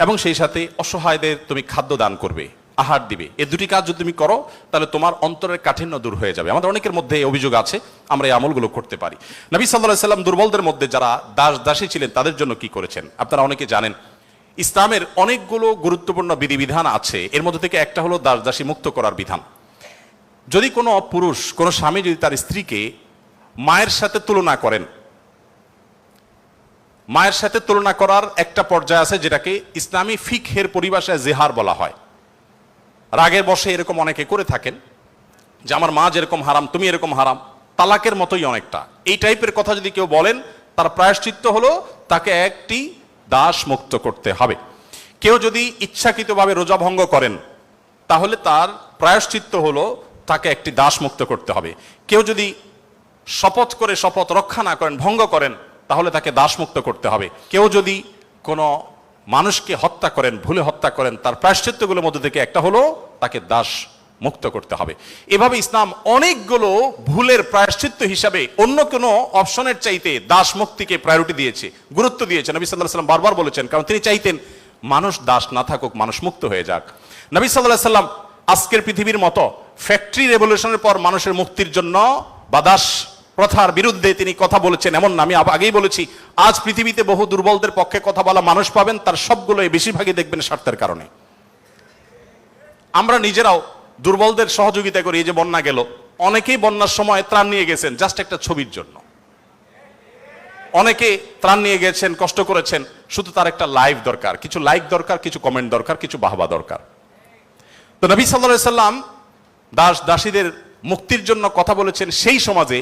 এবং সেই সাথে অসহায়দের তুমি খাদ্য দান করবে, আহার দিবে। এই দুটি কাজ যদি তুমি করো তাহলে তোমার অন্তরের কাঠিন্য দূর হয়ে যাবে। আমাদের অনেকের মধ্যে এই অভিযোগ আছে, আমরা এই আমলগুলো করতে পারি। নবী সাল্লাল্লাহু আলাইহি ওয়াসাল্লাম দুর্বলদের মধ্যে যারা দাসী ছিলেন তাদের জন্য কি করেছেন আপনারা অনেকে জানেন। ইসলামের অনেকগুলো গুরুত্বপূর্ণ বিধিবিধান আছে, এর মধ্যে থেকে একটা হলো দাসী মুক্ত করার বিধান। যদি কোনো পুরুষ, কোনো স্বামী যদি তার স্ত্রীকে মায়ের সাথে তুলনা করেন, মায়ের সাথে তুলনা করার একটা পর্যায়ে আছে যেটাকে ইসলামী ফিকহের পরিভাষায় জিহার বলা হয়। রাগের বশে এরকম অনেকে করে থাকেন যে আমার মা যেরকম হারাম তুমি এরকম হারাম, তালাকের মতোই অনেকটা, এই টাইপের কথা যদি কেউ বলেন তার প্রায়শ্চিত্ত হলো তাকে একটি দাস মুক্ত করতে হবে। কেউ যদি ইচ্ছাকৃতভাবে রোজা ভঙ্গ করেন তাহলে তার প্রায়শ্চিত্ত হলো তাকে একটি দাস মুক্ত করতে হবে। কেউ যদি শপথ করে শপথ রক্ষা না করেন, ভঙ্গ করেন, তাহলে তাকে দাস মুক্ত করতে হবে। কেউ যদি কোনো মানুষকে হত্যা করেন, ভুলে হত্যা করেন, তার প্রায়শ্চিত্তগুলোর মধ্যে থেকে একটা হলো তাকে দাস মুক্ত করতে হবে। এভাবে ইসলাম অনেকগুলো ভুলের প্রায়শ্চিত্ত হিসাবে অন্য কোনো অপশনের চাইতে দাস মুক্তিকে প্রায়োরিটি দিয়েছে, গুরুত্ব দিয়েছে। নবী সাল্লাল্লাহু আলাইহি ওয়াসাল্লাম বারবার বলেছেন, কারণ তিনি চাইতেন মানুষ দাস না থাকুক, মানুষ মুক্ত হয়ে যাক। নবী সাল্লাল্লাহু আলাইহি ওয়াসাল্লাম আজকের পৃথিবীর মতো ফ্যাক্টরি রেভলিউশনের পর মানুষের মুক্তির জন্য বা দাস প্রথার বিরুদ্ধে তিনি কথা বলেছেন এমন না। আমি আগেই বলেছি, আজ পৃথিবীতে বহু দুর্বলদের পক্ষে কথা বলা মানুষ পাবেন, তার সবগুলোই বেশিরভাগই দেখবেন স্বার্থের কারণে। আমরা নিজেরাও দুর্বলদের সহযোগিতা করি। এই যে বন্যা গেল, অনেকেই বন্যার সময় ত্রাণ নিয়ে গেছেন জাস্ট একটা ছবির জন্য। অনেকে ত্রাণ নিয়ে গেছেন, কষ্ট করেছেন, শুধু তার একটা লাইভ দরকার, কিছু লাইক দরকার, কিছু কমেন্ট দরকার, কিছু বাহবা দরকার। তো নবী সাল্লাল্লাহু আলাইহি সাল্লাম দাস দাসীদের মুক্তির জন্য কথা বলেছেন সেই সমাজে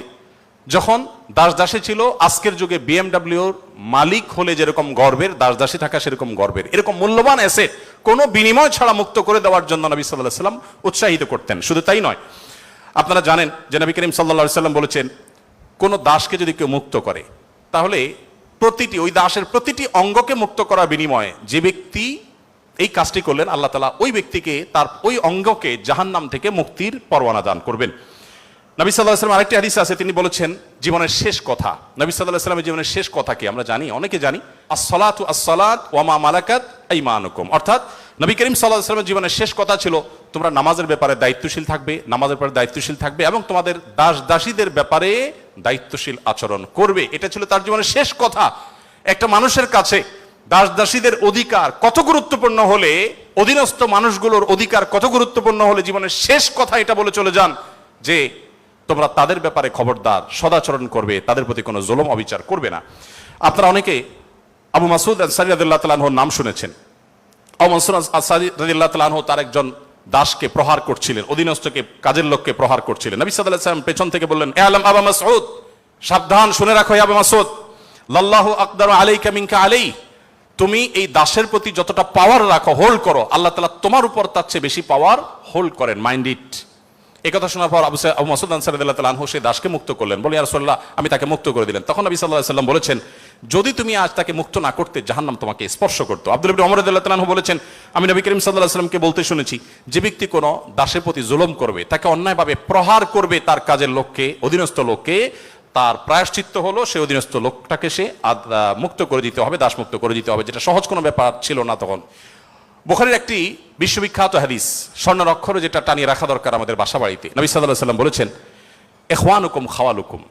যখন দাস দাসী ছিল আজকের যুগে বিএমডব্লিউর মালিক হলে যেরকম গর্বের, দাস দাসী থাকা সেরকম গর্বের। এরকম মূল্যবান অ্যাসেট কোনো বিনিময় ছাড়া মুক্ত করে দেওয়ার জন্য নবী সাল্লাল্লাহু আলাইহি সাল্লাম উৎসাহিত করতেন। শুধু তাই নয়, আপনারা জানেন যে নবী করিম সাল্লাল্লাহু আলাইহি সাল্লাম বলেছেন, কোন দাসকে যদি কেউ মুক্ত করে তাহলে ওই দাসের প্রতিটি অঙ্গকে মুক্ত করার বিনিময়ে যে ব্যক্তি এই কাজটি করলেন, আল্লাহ তাআলা ওই ব্যক্তিকে তার ওই অঙ্গকে জাহান্নাম থেকে মুক্তির পরোয়ানা দান করবেন। নবী সাল্লাল্লাহু আলাইহি ওয়াসাল্লাম আরেকটি হাদিসে আছে, তিনি বলেছেন জীবনের শেষ কথা। নবী সাল্লাল্লাহু আলাইহি ওয়াসাল্লামের জীবনের শেষ কথা কি আমরা জানি, অনেকে জানি, আস-সালাতু আস-সালাত ওয়া মা মালাকাত আইমানুকুম। অর্থাৎ নবী করিম সাল্লাল্লাহু আলাইহি ওয়াসাল্লামের জীবনের শেষ কথা ছিল, তোমরা নামাজের ব্যাপারে দায়িত্বশীল থাকবে, নামাজের ব্যাপারে দায়িত্বশীল থাকবে এবং তোমাদের দাস দাসীদের ব্যাপারে দায়িত্বশীল আচরণ করবে। এটা ছিল তার জীবনের শেষ কথা। একটা মানুষের কাছে দাস দাসীদের অধিকার কত গুরুত্বপূর্ণ হলে, অধীনস্থ মানুষগুলোর অধিকার কত গুরুত্বপূর্ণ হলে জীবনের শেষ কথা এটা বলে চলে যান যে তোমরা তাদের ব্যাপারে খবরদার, সদাচরণ করবে, তাদের প্রতি কোনো জুলুম অবিচার করবে না। আপনারা অনেকে আবু মাসউদ আনসারী রাদিয়াল্লাহু তাআলা আনহুর নাম শুনেছেন। আবু মাসউদ আনসারী রাদিয়াল্লাহু তাআলা আনহু তার একজন দাসকে প্রহার করছিলেন, অধীনস্থকে, কাজের লোককে প্রহার করছিলেন। নবী সাল্লাল্লাহু আলাইহি ওয়াসাল্লাম পেছন থেকে বললেন, ইআলাম আবু মাসউদ, সাবধান, শুনে রাখো আবু মাসউদ, লাল্লাহু আকদারু আলাইকা মিনকা আলাই, তুমি এই দাসের প্রতি যতটা পাওয়ার রাখো, হোল্ড করো, আল্লাহ তাআলা তোমার উপর তার চেয়ে বেশি পাওয়ার হোল্ড করেন, মাইন্ড ইট। এই কথা শোনার পর আবু মাসউদ আনসারী রাদিয়াল্লাহু তাআলা আনহু সেই দাসকে মুক্ত করলেন। বলে, ইয়া রাসূলুল্লাহ, আমি তাকে মুক্ত করে দিলেন। তখন নবী সাল্লাল্লাহু আলাইহি ওয়াসাল্লাম বলেছেন, যদি তুমি আজ তাকে মুক্ত না করতে, জাহান্নাম তোমাকে স্পর্শ করতো। আব্দুল্লাহ ইবনে ওমর রাদিয়াল্লাহু তাআলা আনহু বলেছেন, আমি নবী করিম সাল্লাল্লাহু আলাইহি ওয়াসাল্লামকে বলতে শুনেছি, যে ব্যক্তি কোনো দাসের প্রতি জুলুম করবে, তাকে অন্যায়ভাবে প্রহার করবে, তার কাজের লোককে, অধীনস্থ লোককে, তার প্রায়শ্চিত্ত হলো সে অধীনস্থ লোকটাকে সে মুক্ত করে দিতে হবে, দাস মুক্ত করে দিতে হবে, যেটা সহজ কোনো ব্যাপার ছিল না তখন। বুখারীর একটি বিশ্ববিখ্যাত হাদিস, স্বর্ণের অক্ষরে যেটা টানিয়ে রাখা দরকার আমাদের বাসা বাড়িতে। নবী সাল্লাল্লাহু আলাইহি ওয়াসাল্লাম বলেছেন, ইখওয়ানুকুম খাওয়ালুকুম,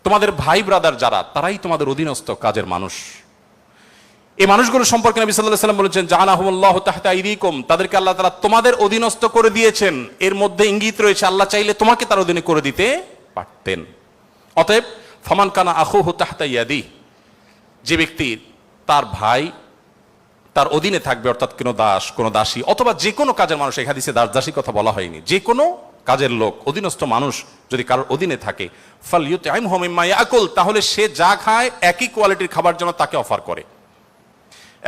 তোমাদের ভাই ব্রাদার যারা, তারাই তোমাদের অধীনস্থ কাজের মানুষ। এই মানুষগুলো সম্পর্কে নবী সাল্লাল্লাহু আলাইহি ওয়াসাল্লাম বলেছেন, জাআলাহুমুল্লাহু তাহতা আইদিকুম, তাদেরকে আল্লাহ তাআলা তোমাদের অধীনস্থ করে দিয়েছেন। এর মধ্যে ইঙ্গিত রয়েছে আল্লাহ চাইলে তোমাকে তার অধীনে করে দিতে পারতেন। অতএব ফামান কানা আখুহু তাহতা ইয়াদি, যে ব্যক্তির তার ভাই তার অধীনে থাকবে, অর্থাৎ কোনো দাস, কোনো দাসী অথবা যে কোনো কাজের মানুষ, এই হাদিসে দাস দাসী কথা বলা হয়নি, যে কোনো কাজের লোক, অধীনস্থ মানুষ যদি কারোর অধীনে থাকে, ফালইউতইমহু মিম্মা ইয়াকুল, তাহলে সে যা খায় একই কোয়ালিটির খাবার যেন তাকে অফার করে,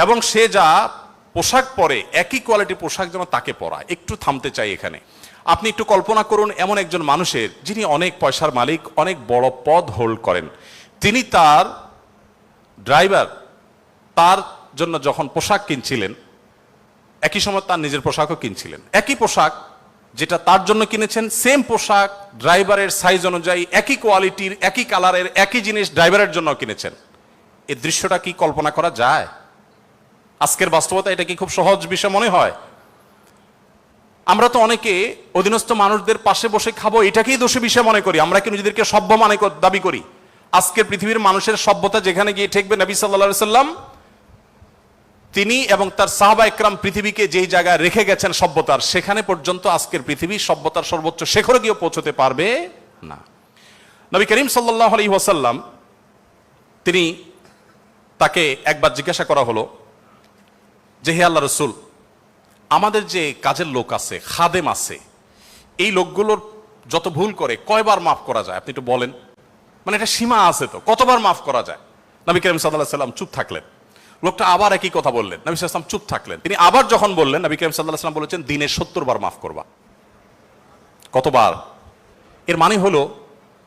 এবং সে যা পোশাক পরে একই কোয়ালিটির পোশাক যেন তাকে পরায়। একটু থামতে চাই এখানে। আপনি একটু কল্পনা করুন, এমন একজন মানুষের, যিনি অনেক পয়সার মালিক, অনেক বড় পদ হোল্ড করেন, তিনি তার ড্রাইভার তার জন্য যখন পোশাক কিনছিলেন, একই সময় তার নিজের পোশাকও কিনছিলেন। একই পোশাক যেটা তার জন্য কিনেছেন, সেম পোশাক ড্রাইভারের সাইজ অনুযায়ী, একই কোয়ালিটির, একই কালারের, একই জিনিস ড্রাইভারের জন্য কিনেছেন। এই দৃশ্যটা কি কল্পনা করা যায়? আজকের বাস্তবতা এটা কি খুব সহজ বিষয় মনে হয়? আমরা তো অনেকে অধীনস্থ মানুষদের পাশে বসে খাবো এটাকেই দোষী বিষয় মনে করি। আমরা কি নিজেদেরকে সভ্য দাবি করি? আজকের পৃথিবীর মানুষের সভ্যতা যেখানে গিয়ে ঠেকবে, নবী সাল্লাল্লাহু আলাইহি ওয়াসাল্লাম তিনি এবং তার সাহাবা একরাম পৃথিবীকে যেই জায়গায় রেখে গেছেন সভ্যতার, সেখানে পর্যন্ত আজকের পৃথিবী সভ্যতার সর্বোচ্চ শিখরে গিয়ে পৌঁছতে পারবে না। নবী করিম সাল্লাল্লাহু আলাইহি ওয়াসাল্লাম তিনি, তাকে একবার জিজ্ঞাসা করা হলো যে, হে আল্লাহ রাসূল, আমাদের যে কাজের লোক আছে, খাদেম আছে, এই লোকগুলোর যত ভুল করে কয়বার মাফ করা যায় আপনি একটু বলেন? মানে এটা সীমা আছে তো, কতবার মাফ করা যায়? নবী করিম সাল্লাল্লাহু আলাইহি ওয়াসাল্লাম চুপ থাকলেন। লোকটা আবার একই কথা বললেন, নবী সাল্লাল্লাহু আলাইহি ওয়াসাল্লাম চুপ থাকলেন। তিনি আবার যখন বললেন, নবী করিম সাল্লাল্লাহু আলাইহি ওয়াসাল্লাম বলেছেন, দিনে 70 বার মাফ করবা। কতবার? এর মানে হলো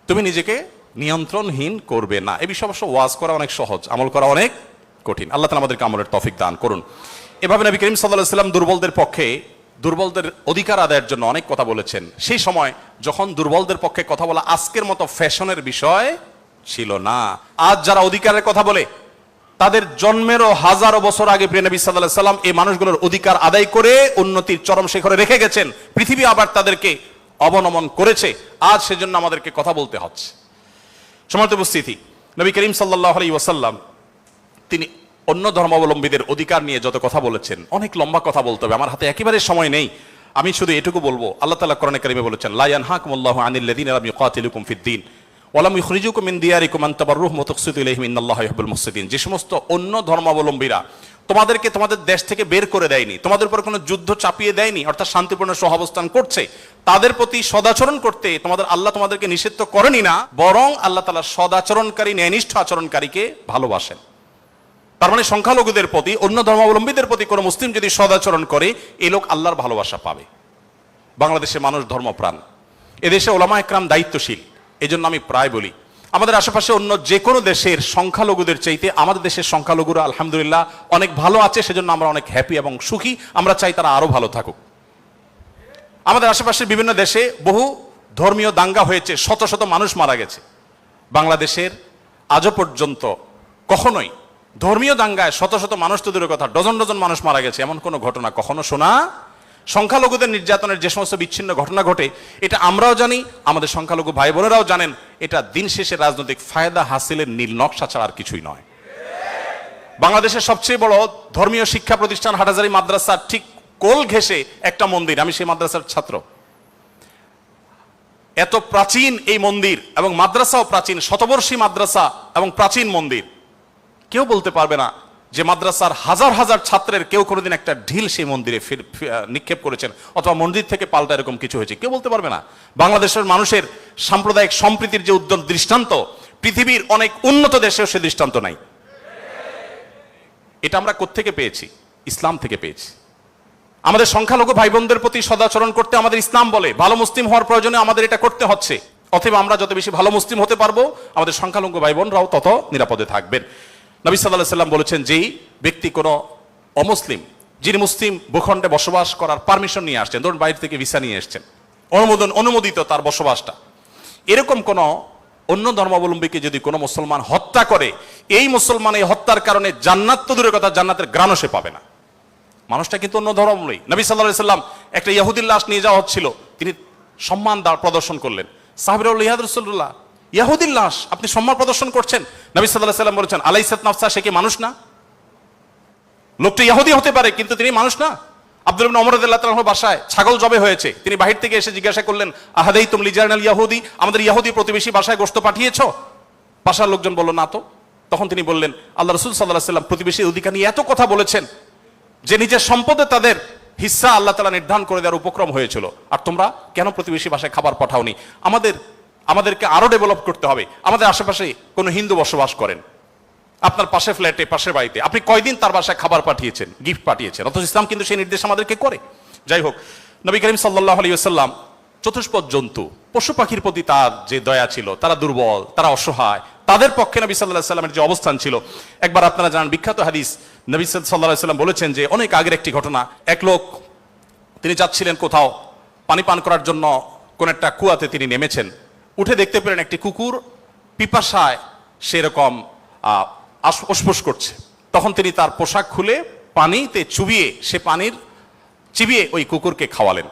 তুমি নিজেকে নিয়ন্ত্রণহীন করবে না। এই বিষয়ে অবশ্য ওয়াজ করা অনেক সহজ, আমল করা অনেক কঠিন। আল্লাহ তাআলা আমাদেরকে আমলের তৌফিক দান করুন। এভাবে নবী করিম সাল্লাল্লাহু আলাইহি ওয়াসাল্লাম দুর্বলদের পক্ষে দুর্বলদের অধিকার আদায়ের জন্য অনেক কথা বলেছেন। সেই সময় যখন দুর্বলদের পক্ষে কথা বলা আজকের মতো ফ্যাশনের বিষয় ছিল না। আজ যারা অধিকারের কথা বলে তাদের জন্মেরও হাজারো বছর আগে প্রিয় নবী সাল্লাল্লাহু আলাইহি সাল্লাম এই মানুষগুলোর অধিকার আদায় করে উন্নতির চরম শিখরে রেখে গেছেন। পৃথিবী আবার তাদেরকে অবনমন করেছে। আজ সেজন্য আমাদেরকে কথা বলতে হচ্ছে। সম্মানিত উপস্থিতি, নবী করিম সাল্লাল্লাহু আলাইহি ওয়াসাল্লাম তিনি অন্য ধর্মাবলম্বীদের অধিকার নিয়ে যত কথা বলেছেন, অনেক লম্বা কথা বলতে হবে, আমার হাতে একেবারে সময় নেই। আমি শুধু এটুকু বলবো, আল্লাহ তাআলা কোরআনে কারিমে বলেছেন, লা ইয়ানহাকুমুল্লাহু আনিল্লাযীনা লাম ইউকাতিলুকুম ফিদ-দীন ওয়া লাম ইখরিজুকুম মিন দিয়ারিকুম আন তাবাররুহুম ওয়া তুকসিতু ইলাইহিম ইন্নাল্লাহা ইউহিব্বুল মুকসিতিন। যে সমস্ত অন্য ধর্মাবলম্বীরা তোমাদেরকে তোমাদের দেশ থেকে বের করে দেয়নি, তোমাদের উপর কোনো যুদ্ধ চাপিয়ে দেয়নি, অর্থাৎ শান্তিপূর্ণ সহাবস্থান করছে, তাদের প্রতি সদাচরণ করতে তোমাদের আল্লাহ তোমাদেরকে নিষিদ্ধ করেনি না, বরং আল্লাহ তাআলা সদাচরণকারী, ন্যায়নিষ্ঠ আচরণকারীকে ভালোবাসেন। তার মানে সংখ্যালঘুদের প্রতি, অন্য ধর্মাবলম্বীদের প্রতি কোনো মুসলিম যদি সদাচরণ করে, এই লোক আল্লাহর ভালোবাসা পাবে। বাংলাদেশের মানুষ ধর্মপ্রাণ, এদেশে ওলামা একরাম দায়িত্বশীল। এই জন্য আমি প্রায় বলি, আমাদের আশেপাশে অন্য যে কোনো দেশের সংখ্যালঘুদের চাইতে আমাদের দেশের সংখ্যালঘুরা আলহামদুলিল্লাহ অনেক ভালো আছে। সেজন্য আমরা অনেক হ্যাপি এবং সুখী। আমরা চাই তারা আরো ভালো থাকুক। আমাদের আশেপাশের বিভিন্ন দেশে বহু ধর্মীয় দাঙ্গা হয়েছে, শত শত মানুষ মারা গেছে। বাংলাদেশের আজও পর্যন্ত কখনোই ধর্মীয় দাঙ্গায় শত শত মানুষ তো দূরের কথা, ডজন ডজন মানুষ মারা গেছে, এমন কোনো ঘটনা কখনো শোনা। সংখ্যালঘুদের নির্যাতনের যে সমস্ত বিচ্ছিন্ন ঘটনা ঘটে, এটা আমরাও জানি, আমাদের সংখ্যালঘু ভাই বোনেরাও জানেন। এটা দিন শেষে রাজনৈতিক ফায়দা হাসিলের নীল নকশা ছাড়া আর কিছুই নয়। বাংলাদেশের সবচেয়ে বড় ধর্মীয় শিক্ষা প্রতিষ্ঠান হাটহাজারী মাদ্রাসার ঠিক কোল ঘেঁষে একটা মন্দির, আমি সেই মাদ্রাসার ছাত্র। এত প্রাচীন এই মন্দির এবং মাদ্রাসাও প্রাচীন, শতবর্ষী মাদ্রাসা এবং প্রাচীন মন্দির। কেউ বলতে পারবে না যে মাদ্রাসার হাজার হাজার ছাত্রের কেউ কোনোদিন একটা ঢিল সেই মন্দিরে নিক্ষেপ করেছেন অথবা মন্দির থেকে পাল্টা এরকম কিছু হয়েছে, কেউ বলতে পারবে না। বাংলাদেশের মানুষের সাম্প্রদায়িক সম্প্রীতির যে উদ্যম দৃষ্টান্ত, পৃথিবীর অনেক উন্নত দেশেও সে দৃষ্টান্ত নাই। এটা আমরা কোত্থেকে পেয়েছি? ইসলাম থেকে পেয়েছি। আমাদের সংখ্যালঘু ভাই বোনদের প্রতি সদাচরণ করতে আমাদের ইসলাম বলে, ভালো মুসলিম হওয়ার প্রয়োজনে আমাদের এটা করতে হচ্ছে। অথবা আমরা যত বেশি ভালো মুসলিম হতে পারবো, আমাদের সংখ্যালঘু ভাই বোনরাও তত নিরাপদে থাকবেন। নবী সাল্লাল্লাহু আলাইহি সাল্লাম বলেছেন, যেই ব্যক্তি কোনো অমুসলিম, যিনি মুসলিম ভূখণ্ডে বসবাস করার পারমিশন নিয়ে আসছেন, ধরুন বাইরে থেকে ভিসা নিয়ে এসছেন, অনুমোদিত তার বসবাসটা, এরকম কোন অন্য ধর্মাবলম্বীকে যদি কোনো মুসলমান হত্যা করে, এই মুসলমান এই হত্যার কারণে জান্নাত তো দূরের কথা, জান্নাতের ঘ্রাণও সে পাবে না। মানুষটা কিন্তু অন্য ধর্মাবলম্বী। নবী সাল্লাল্লাহু আলাইহি সাল্লাম একটা ইহুদির লাশ নিয়ে যাওয়া হচ্ছিল, তিনি সম্মান প্রদর্শন করলেন। সাহাবীরা বললেন, ইয়া রাসূলুল্লাহ, ইহুদির লাশ আপনি সম্মান প্রদর্শন করছেন? নবী সাল্লাল্লাহু আলাইহি সাল্লাম বলেছেন, আলাইসাত নাফসা, সে কি মানুষ না? লোকটা ইহুদি হতে পারে কিন্তু তিনি মানুষ না। আব্দুল্লাহ ইবনে ওমর রাদিয়াল্লাহু তাআলা বাসায় ছাগল জবে হয়েছে, তিনি বাহির থেকে এসে জিজ্ঞাসা করলেন, আহাদাইতুম লিজারনাল ইয়াহুদি, আমাদের ইহুদি প্রতিবেশী বাসায় গোশত পাঠিয়েছো? বাসার লোকজন বলল, না তো। তখন তিনি বললেন, আল্লাহ রাসূল সাল্লাল্লাহু আলাইহি সাল্লাম প্রতিবেশীর অধিকার নিয়ে এত কথা বলেছেন যে নিজের সম্পদে তাদের হিস্সা আল্লাহ তাআলা নির্ধারণ করে দেওয়ার উপক্রম হয়েছিল, আর তোমরা কেন প্রতিবেশী বাসায় খাবার পাঠাওনি? আমাদেরকে আরো ডেভেলপ করতে হবে। আমাদের আশেপাশে কোনো হিন্দু বসবাস করেন, আপনার পাশে ফ্ল্যাটে, পাশের বাড়িতে, আপনি কয়দিন তার বাসায় খাবার পাঠিয়েছেন, গিফট পাঠিয়েছেন? অথচ ইসলাম কিন্তু সেই নির্দেশ আমাদেরকে করে। যাই হোক, নবী করিম সাল্লাল্লাহু আলাইহি ওয়াসাল্লাম চতুষ্পদ জন্তু, পশু পাখির প্রতি তার যে দয়া ছিল, তারা দুর্বল, তারা অসহায়, তাদের পক্ষে নবী সাল্লাল্লাহু আলাইহি ওয়াসাল্লামের যে অবস্থান ছিল, একবার আপনারা জানেন বিখ্যাত হাদিস, নবী সাল্লাল্লাহু আলাইহি ওয়াসাল্লাম বলেছেন যে অনেক আগের একটি ঘটনা। এক লোক, তিনি যাচ্ছিলেন কোথাও পানি পান করার জন্য, কোন একটা কুয়াতে তিনি নেমেছেন। উঠে দেখতে পেলেন একটি কুকুর পিপাসায় সেরকম অসফস করছে। তখন তিনি তার পোশাক খুলে পানিতে চুবিয়ে, সে পানির চিবিয়ে ওই কুকুরকে খাওয়ালেন।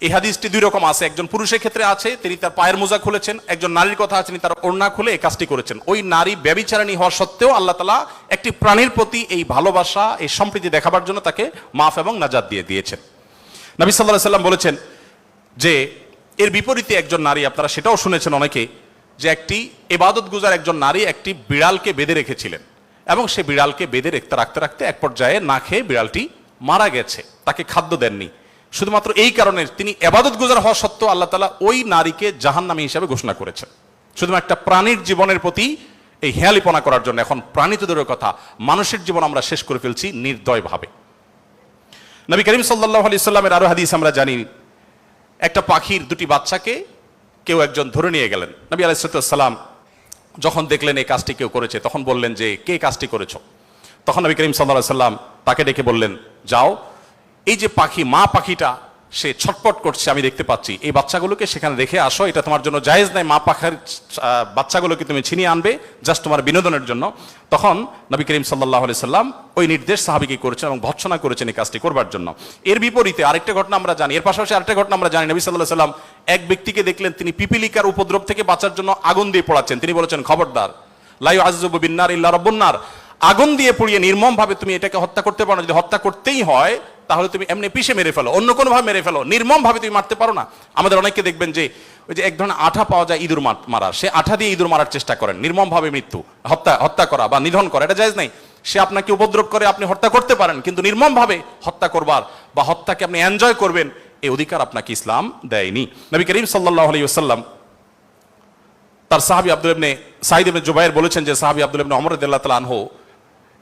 এই হাদিসটি দুই রকম আছে, একজন পুরুষের ক্ষেত্রে আছে, তিনি তার পায়ের মোজা খুলেছেন। একজন নারীর কথা আছে, তিনি তার ওড়না খুলে এই কাজটি করেছেন। ওই নারী ব্যভিচারিণী হওয়া সত্ত্বেও আল্লাহ তাআলা একটি প্রাণীর প্রতি এই ভালোবাসা, এই সম্প্রীতি দেখাবার জন্য তাকে মাফ এবং নাজাত দিয়ে দিয়েছেন। নবী সাল্লাল্লাহু আলাইহি ওয়াসাল্লাম বলেছেন যে এর বিপরীতে একজন নারী, আপনারা সেটাও শুনেছেন অনেকে, যে একটি ইবাদত গুজার একজন নারী একটি বিড়ালকে বেঁধে রেখেছিলেন এবং সে বিড়ালকে বেঁধে রাখতে রাখতে এক পর্যায়ে না খেয়ে বিড়ালটি মারা গেছে, তাকে খাদ্য দেননি। শুধুমাত্র এই কারণে তিনি ইবাদত গুজার হওয়া সত্ত্বেও আল্লাহ তাআলা ওই নারীকে জাহান্নামী হিসেবে ঘোষণা করেছেন, শুধুমাত্র একটা প্রাণীর জীবনের প্রতি এই হেয়ালিপনা করার জন্য। এখন প্রাণী তো দূরের কথা, মানুষের জীবন আমরা শেষ করে ফেলছি নির্দয়ভাবে। নবী করিম সাল্লাল্লাহু আলাইহি সাল্লামের আরো হাদিস আমরা জানি, একটা পাখির দুটি বাচ্চাকে কেউ একজন ধরে নিয়ে গেলেন। নবী আলাইহিস সালাম যখন দেখলেন এই কাজটি কেউ করেছে, তখন বললেন যে কে কাজটি করেছো? তখন নবী করিম সাল্লাল্লাহু আলাইহি সাল্লাম তাকে ডেকে বললেন, যাও, এই যে পাখি, মা পাখিটা সে ছটপট করছে আমি দেখতে পাচ্ছি, এই বাচ্চাগুলোকে সেখানে রেখে আসো, এটা তোমার জন্য জায়েজ নাই, মা পাখার বাচ্চাগুলোকে তুমি ছিনিয়ে আনবে জাস্ট তোমার বিনোদনের জন্য। তখন নবী করিম সাল্লাল্লাহু আলাইহি সাল্লাম ওই নির্দেশ সাহাবীকে করেছেন এবং ভৎসনা করেছেন এই কাজটি করবার জন্য। এর বিপরীতে আরেকটা ঘটনা আমরা জানি, এর পাশাপাশি আরেকটা ঘটনা আমরা জানি, নবী সাল্লাল্লাহু আলাইহি সাল্লাম এক ব্যক্তিকে দেখলেন তিনি পিপিলিকার উপদ্রব থেকে বাঁচার জন্য আগুন দিয়ে পোড়াচ্ছেন। তিনি বলেছেন, খবরদার, লা ইউআযযিবু বিন-নার ইল্লা রাব্বুন নার, আগুন দিয়ে পুড়িয়ে নির্মম ভাবে তুমি এটাকে হত্যা করতে পারো না। যদি হত্যা করতেই হয় তাহলে তুমি এমনি পিষে মেরে ফেলো, অন্য কোনো ভাবে মেরে ফেলো, নির্মম ভাবে তুমি মারতে পারো না। আমাদের অনেককে দেখবেন যে ওই যে এক ধরনের আঠা পাওয়া যায় ইঁদুর মারার, সে আঠা দিয়ে ইঁদুর মারার চেষ্টা করেন, নির্মম ভাবে মৃত্যু, হত্যা করা বা নিধন করা, এটা জায়েজ নাই। সে আপনাকে উপদ্রব করে, আপনি হত্যা করতে পারেন, কিন্তু নির্মম ভাবে হত্যা করবার বা হত্যাকে আপনি এনজয় করবেন এই অধিকার আপনাকে ইসলাম দেয়নি। নবী করিম সাল্লাল্লাহু আলাইহি ওয়াসাল্লাম তার সাহাবী আব্দুল ইবনে সাঈদ ইবনে জুবায়ের বলেছেন যে সাহাবী আব্দুল ইবনে ওমর রাদিয়াল্লাহু তাআলা আনহু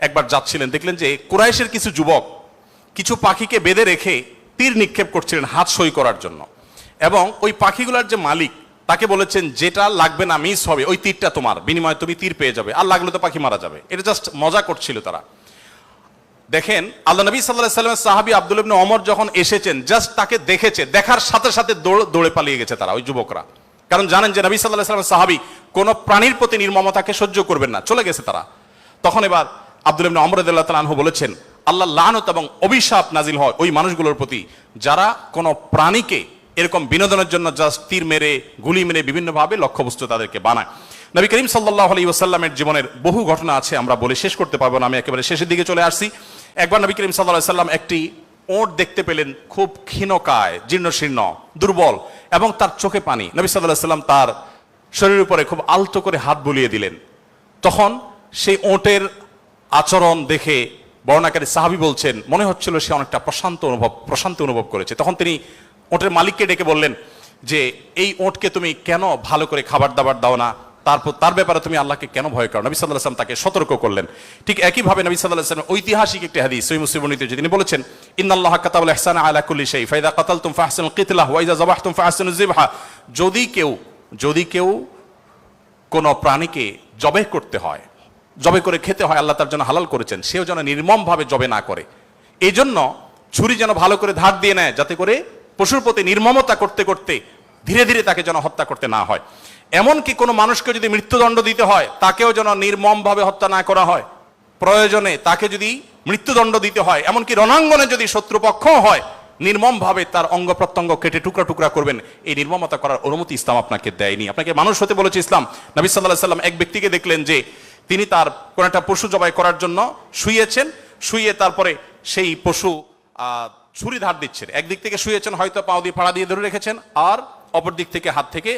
একবার যাচ্ছিলেন, দেখলেন যে কুরাইশের কিছু যুবক কিছু পাখিকে বেঁধে রেখে তীর নিক্ষেপ করছিলেন হাত সই করার জন্য, এবং ওই পাখিগুলোর যে মালিক তাকে বলেছেন যেটা লাগবে না মিস হবে ওই তীরটা তোমার, বিনিময়ে তুমি তীর পেয়ে যাবে, আর লাগলে তো পাখি মারা যাবে। এটা জাস্ট মজা করছিল তারা। দেখেন আল্লাহ নবী সাল্লাল্লাহু আলাইহি ওয়াসাল্লামের সাহাবী আব্দুল ইবনে ওমর যখন এসেছেন, জাস্ট তাকে দেখেছে, দেখার সাথে সাথে দৌড়ে পালিয়ে গেছে তারা, ওই যুবকরা, কারণ জানেন যে নবী সাল্লাল্লাহু আলাইহি ওয়াসাল্লামের সাহাবী কোন প্রাণীর প্রতি নির্মমতাকে সহ্য করবেন না, চলে গেছে তারা। তখন এবার আব্দুল ইবনে ওমর রাদিয়াল্লাহু তাআলা আনহু বলেছেন, আল্লাহ লানত এবং অভিশাপ নাজিল হয় ওই মানুষগুলোর প্রতি যারা কোনো প্রাণীকে এরকম বিনোদনের জন্য জাস্ট তীর মেরে গুলি মেরে বিভিন্নভাবে লক্ষ্যবস্তু তাদেরকে বানায়। নবী করিম সাল্লাল্লাহু আলাইহি ওয়াসাল্লামের জীবনের বহু ঘটনা আছে, আমরা বলে শেষ করতে পারবো না, আমি একেবারে শেষের দিকে চলে আসছি। একবার নবী করিম সাল্লাল্লাহু আলাইহি ওয়াসাল্লাম একটি ওট দেখতে পেলেন, খুব ক্ষীণকায়, জীর্ণশীর্ণ, দুর্বল, এবং তার চোখে পানি। নবী সাল্লাল্লাহু আলাইহি ওয়াসাল্লাম তার শরীরের উপরে খুব আলতো করে হাত বুলিয়ে দিলেন। তখন সেই ওটের আচরণ দেখে বর্ণনাকারী সাহাবী বলছেন মনে হচ্ছিল সে অনেকটা প্রশান্তি অনুভব করেছে। তখন তিনি ওটের মালিককে ডেকে বললেন যে এই ওটকে তুমি কেন ভালো করে খাবার দাবার দাও না, তার ব্যাপারে তুমি আল্লাহকে কেন ভয় করো? নবী সাল্লাল্লাহু আলাইহি ওয়াসাল্লাম তাকে সতর্ক করলেন। ঠিক একইভাবে নবী সাল্লাল্লাহু আলাইহি ওয়াসাল্লাম ঐতিহাসিক একটি হাদিস সহিহ মুসলিম বর্ণিত, তিনি বলেছেন, ইন্নাল্লাহা কাতাবাল ইহসানা আলা কুল্লি শাই ফাইদা কাতালতুম ফাহসিনুল কিতলাহ ওয়া ইযা যাবাহতুম ফাহসিনুজ যিবহা। যদি কেউ কোন প্রাণীকে জবাই করতে হয়, জবাই করে খেতে হয়, আল্লাহ তার জন্য হালাল করেছেন, সেও যেন নির্মম ভাবে জবাই না করে। এই জন্য ছুরি যেন ভালো করে ধার দিয়ে নেয়, যাতে করে পশুর প্রতি নির্মমতা করতে করতে ধীরে ধীরে তাকে যেন হত্যা করতে না হয়। এমনকি কোনো মানুষকে যদি মৃত্যুদণ্ড দিতে হয় তাকেও যেন নির্মম ভাবে হত্যা না করা হয়। প্রয়োজনে তাকে যদি মৃত্যুদণ্ড দিতে হয়, এমনকি রণাঙ্গনে যদি শত্রুপক্ষ হয়, নির্মম ভাবে তার অঙ্গ প্রত্যঙ্গ কেটে টুকরা টুকরা করবেন, এই নির্মমতা করার অনুমতি ইসলাম আপনাকে দেয়নি। আপনাকে মানুষ হতে বলেছে ইসলাম। নবী সাল্লাল্লাহু আলাইহি ওয়াসাল্লাম এক ব্যক্তিকে দেখলেন যে তিনি তার কোন একটা পশু জবাই করার জন্য শুয়ে তারপরে সেই পশু ছুরি ধার দিচ্ছেন। একদিক থেকে শুয়েছেন, হয়তো পাও দিয়ে ফাড়া দিয়ে ধরে রেখেছেন, আর অপর দিক থেকে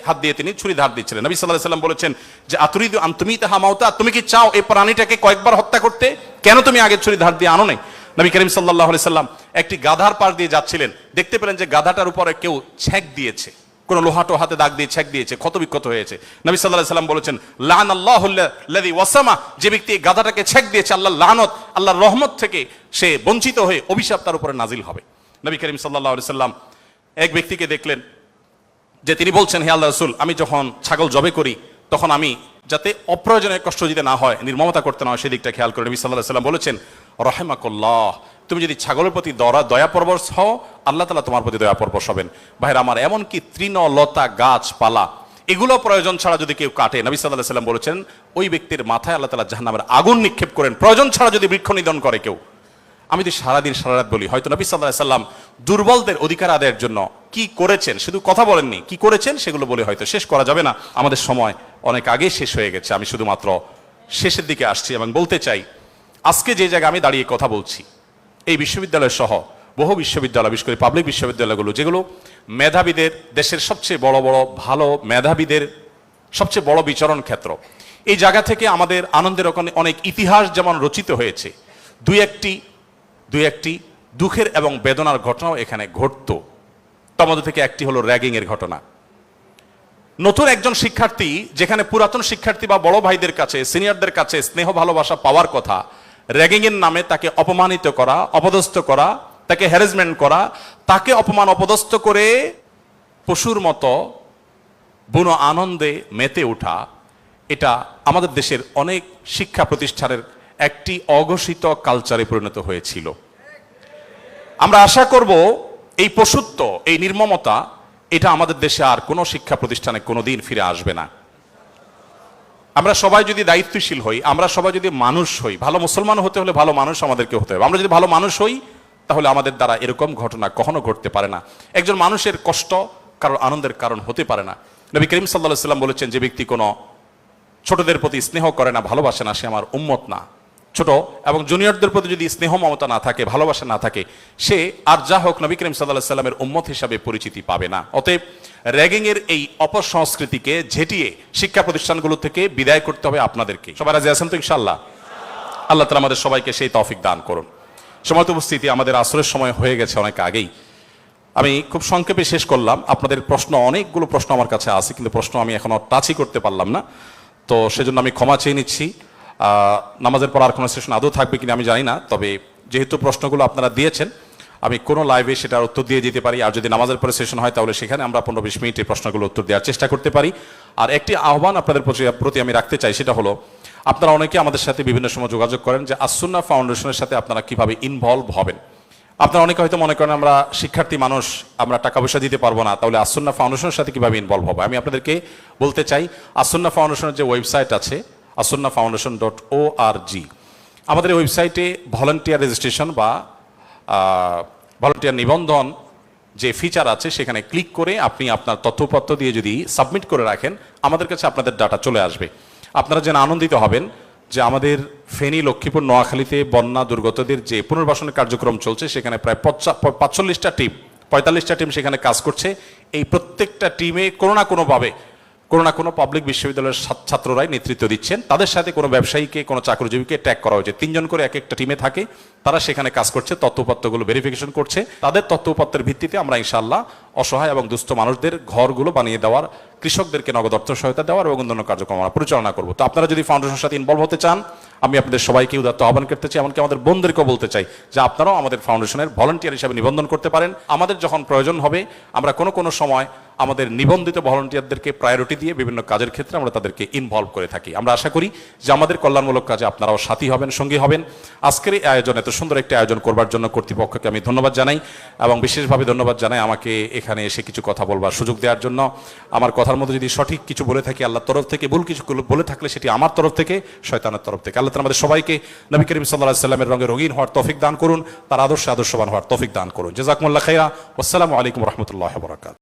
হাত দিয়ে তিনি ছুরি ধার দিচ্ছিলেন। নবী সাল্লাল্লাহু আলাইহি ওয়াসাল্লাম বলেছেন যে আতুরিদু আন তুমিতাহা মাউতা, তুমি কি চাও এই প্রাণীটাকে কয়েকবার হত্যা করতে? কেন তুমি আগে ছুরি ধার দিয়ে আনো নাই? নবী করিম সাল্লাল্লাহু আলাইহি ওয়াসাল্লাম একটি গাধার পাশ দিয়ে যাচ্ছিলেন, দেখতে পেলেন যে গাধাটার উপরে কেউ ছেক দিয়েছে, কোন লোহাটো হাতে দাগ দিয়ে ছেক দিয়েছে, ক্ষত বিক্ষত হয়েছে। নবী সাল্লাল্লাহু আলাইহি ওয়াসাল্লাম বলেছেন, লানাল্লাহুল্লাযী ওয়াসামা, যে ব্যক্তি গাধাটাকে ছেক দিয়েছে, আল্লাহর লানত, আল্লাহর রহমত থেকে সে বঞ্চিত হয়ে অভিশাপ তার উপরে নাজিল হবে। নবী করিম সাল্লাল্লাহু আলাইহি ওয়াসাল্লাম এক ব্যক্তিকে দেখলেন যে তিনি বলছেন, হে আল্লাহর রাসূল, আমি যখন ছাগল জবাই করি তখন আমি যাতে অপ্রয়োজনে কষ্ট দিতে না হয়, নির্মমতা করতে না হয়, সেদিকটা খেয়াল করে। নবী সাল্লাল্লাহু আলাইহি ওয়াসাল্লাম বলেছেন, রাহিমাকুল্লাহ, তুমি যদি ছাগলের প্রতি দয়া পরবশ হও, আল্লাহ তাআলা তোমার প্রতি দয়া পরবশ হবেন। ভাইরা আমার, এমনকি তৃণলতা গাছপালা এগুলো প্রয়োজন ছাড়া যদি কেউ কাটে, নবী সাল্লাল্লাহু আলাইহি ওয়াসাল্লাম বলেছেন ওই ব্যক্তির মাথায় আল্লাহ তাআলা জাহান্নামের আগুন নিক্ষেপ করেন। প্রয়োজন ছাড়া যদি বৃক্ষ নিধন করে কেউ। আমি যদি সারাদিন সারারাত বলি, হয়তো নবী সাল্লাল্লাহু আলাইহি ওয়াসাল্লাম দুর্বলদের অধিকার আদায়ের জন্য কি করেছেন, শুধু কথা বলেননি, কি করেছেন সেগুলো বলে হয়তো শেষ করা যাবে না। আমাদের সময় অনেক আগে শেষ হয়ে গেছে। আমি শুধুমাত্র শেষের দিকে আসছি এবং বলতে চাই, আজকে যে জায়গায় আমি দাঁড়িয়ে কথা বলছি, এই বিশ্ববিদ্যালয় সহ বহু বিশ্ববিদ্যালয়, বিশেষ করে পাবলিক বিশ্ববিদ্যালয়গুলো, যেগুলো মেধাবীদের, দেশের সবচেয়ে বড় ভালো মেধাবীদের সবচেয়ে বড় বিচরণ ক্ষেত্র, এই জায়গা থেকে আমাদের আনন্দের অনেক ইতিহাস যেমন রচিত হয়েছে, দুই একটি দুঃখের এবং বেদনার ঘটনাও এখানে ঘটতো। তার মধ্যে থেকে একটি হলো র্যাগিং এর ঘটনা। নতুন একজন শিক্ষার্থী, যেখানে পুরাতন শিক্ষার্থী বা বড় ভাইদের কাছে, সিনিয়রদের কাছে স্নেহ ভালোবাসা পাওয়ার কথা, র্যাগিং এর নামে তাকে অপমানিত করা, অপদস্থ করা, তাকে হ্যারাসমেন্ট করা, তাকে অপমান অপদস্থ করে পশুর মতো বুনো আনন্দে মেতে ওঠা, এটা আমাদের দেশের অনেক শিক্ষা প্রতিষ্ঠানের একটি অঘোষিত কালচারে পরিণত হয়েছিল। আমরা আশা করব এই পশুত্ব, এই নির্মমতা, এটা আমাদের দেশে আর কোনো শিক্ষা প্রতিষ্ঠানে কোনোদিন ফিরে আসবে না। আমরা সবাই যদি দায়িত্বশীল হই, আমরা সবাই যদি মানুষ হই, ভালো মুসলমান হতে হলে ভালো মানুষ আমাদেরকে হতে হবে। আমরা যদি ভালো মানুষ হই তাহলে আমাদের দ্বারা এরকম ঘটনা কখনো ঘটতে পারে না। একজন মানুষের কষ্ট কারোর আনন্দের কারণ হতে পারে না। নবী করিম সাল্লাল্লাহু আলাইহি সাল্লাম বলেছেন, যে ব্যক্তি কোনো ছোটদের প্রতি স্নেহ করে না, ভালোবাসে না, সে আমার উম্মত না। ছোট এবং জুনিয়রদের প্রতি যদি স্নেহ মমতা না থাকে, ভালোবাসা না থাকে, সে আর যা হোক নবী করিম সাল্লাল্লাহু আলাইহি সাল্লামের উম্মত হিসাবে পরিচিতি পাবে না। অতএব র্যাগিং এর এই অপসংস্কৃতিকে ঝেঁটিয়ে শিক্ষা প্রতিষ্ঠানগুলো থেকে বিদায় করতে হবে আপনাদেরকে। সবাই রাজি আছেন তো ইনশাআল্লাহ? আল্লাহ তাআলা আমাদের সবাইকে সেই তৌফিক দান করুন। সময়ত উপস্থিতি, আমাদের আসরের সময় হয়ে গেছে অনেক আগেই। আমি খুব সংক্ষেপে শেষ করলাম। আপনাদের প্রশ্ন, অনেকগুলো প্রশ্ন আমার কাছে আছে, কিন্তু প্রশ্ন আমি এখনো টাচই করতে পারলাম না, তো সেজন্য আমি ক্ষমা চেয়ে নিচ্ছি। নামাজের পর আর কোনো সেশন আদৌ থাকবে কিনা আমি জানি না, তবে যেহেতু প্রশ্নগুলো আপনারা দিয়েছেন, আমি কোনো লাইভে সেটার উত্তর দিয়ে যেতে পারি। আর যদি নামাজের পরে সেশন হয় তাহলে সেখানে আমরা 15-20 মিনিটে প্রশ্নগুলো উত্তর দেওয়ার চেষ্টা করতে পারি। আর একটি আহ্বান আপনাদের প্রতি আমি রাখতে চাই, সেটা হলো, আপনারা অনেকে আমাদের সাথে বিভিন্ন সময় যোগাযোগ করেন যে আসুন্নাহ ফাউন্ডেশনের সাথে আপনারা কিভাবে ইনভলভ হবেন। আপনারা অনেকে হয়তো মনে করেন আমরা শিক্ষার্থী মানুষ, আমরা টাকা পয়সা দিতে পারবো না, তাহলে আসুন্নাহ ফাউন্ডেশনের সাথে কিভাবে ইনভলভ হবে। আমি আপনাদেরকে বলতে চাই, আসুন্নাহ ফাউন্ডেশনের যে ওয়েবসাইট আছে asunnahfoundation.org, আমাদের ওয়েবসাইটে ভলান্টিয়ার রেজিস্ট্রেশন বা ভলান্টিয়ার নিবন্ধন যে ফিচার আছে, সেখানে ক্লিক করে আপনি আপনার তথ্যপত্র দিয়ে যদি সাবমিট করে রাখেন, আমাদের কাছে আপনাদের ডাটা চলে আসবে। আপনারা যেন আনন্দিত হবেন যে আমাদের ফেনী, লক্ষ্মীপুর, নোয়াখালীতে বন্যা দুর্গতদের যে পুনর্বাসনের কার্যক্রম চলছে, সেখানে প্রায় 45টা টিম, 45টা টিম সেখানে কাজ করছে। এই প্রত্যেকটা টিমে কোনো না কোনো পাবলিক বিশ্ববিদ্যালয়ের ছাত্ররাই নেতৃত্ব দিচ্ছেন। তাদের সাথে কোনো ব্যবসায়ীকে, কোনো চাকরিজীবীকে ট্যাগ করা হয়েছে। 3 জন করে এক একটা টিমে থাকে, তারা সেখানে কাজ করছে, তথ্যপত্রগুলো ভেরিফিকেশন করছে। তাদের তথ্যপত্রের ভিত্তিতে আমরা ইনশাআল্লাহ অসহায় এবং দুস্থ মানুষদের ঘরগুলো বানিয়ে দেওয়ার, কৃষকদেরকে নগদ অর্থ সহায়তা দেওয়ার এবং অন্যান্য কার্যক্রম আমরা পরিচালনা করব। তো আপনারা যদি ফাউন্ডেশনের সাথে ইনভলভ হতে চান, আমি আপনাদের সবাইকে উদাত্ত আহ্বান করতে চাই, এমনকি আমাদের বোনদেরকেও বলতে চাই যে আপনারাও আমাদের ফাউন্ডেশনের ভলান্টিয়ার হিসেবে নিবন্ধন করতে পারেন। আমাদের যখন প্রয়োজন হবে, আমরা কোনো সময় আমাদের নিবন্ধিত ভলান্টিয়ারদেরকে প্রায়োরিটি দিয়ে বিভিন্ন কাজের ক্ষেত্রে আমরা তাদেরকে ইনভলভ করে থাকি। আমরা আশা করি যে আমাদের কল্যাণমূলক কাজে আপনারাও সাথী হবেন, সঙ্গী হবেন। আজকের এই আয়োজন, এত সুন্দর একটি আয়োজন করবার জন্য কর্তৃপক্ষকে আমি ধন্যবাদ জানাই, এবং বিশেষভাবে ধন্যবাদ জানাই আমাকে এখানে এসে কিছু কথা বলবার সুযোগ দেওয়ার জন্য। আমার কথার মধ্যে যদি সঠিক কিছু বলে থাকি আল্লাহর তরফ থেকে, ভুল কিছু বলে থাকলে সেটি আমার তরফ থেকে, শয়তানের তরফ থেকে। আল্লাহ তাআলা আমাদের সবাইকে নবী করিম সাল্লাল্লাহু আলাইহি ওয়াসাল্লামের রঙে রঙিন হওয়ার তৌফিক দান করুন, তার আদর্শে আদর্শবান হওয়ার তৌফিক দান করুন। জাযাকুমুল্লাহু খাইরা। আসসালামু আলাইকুম ওয়া রাহমাতুল্লাহি ওয়া বারাকাতুহু।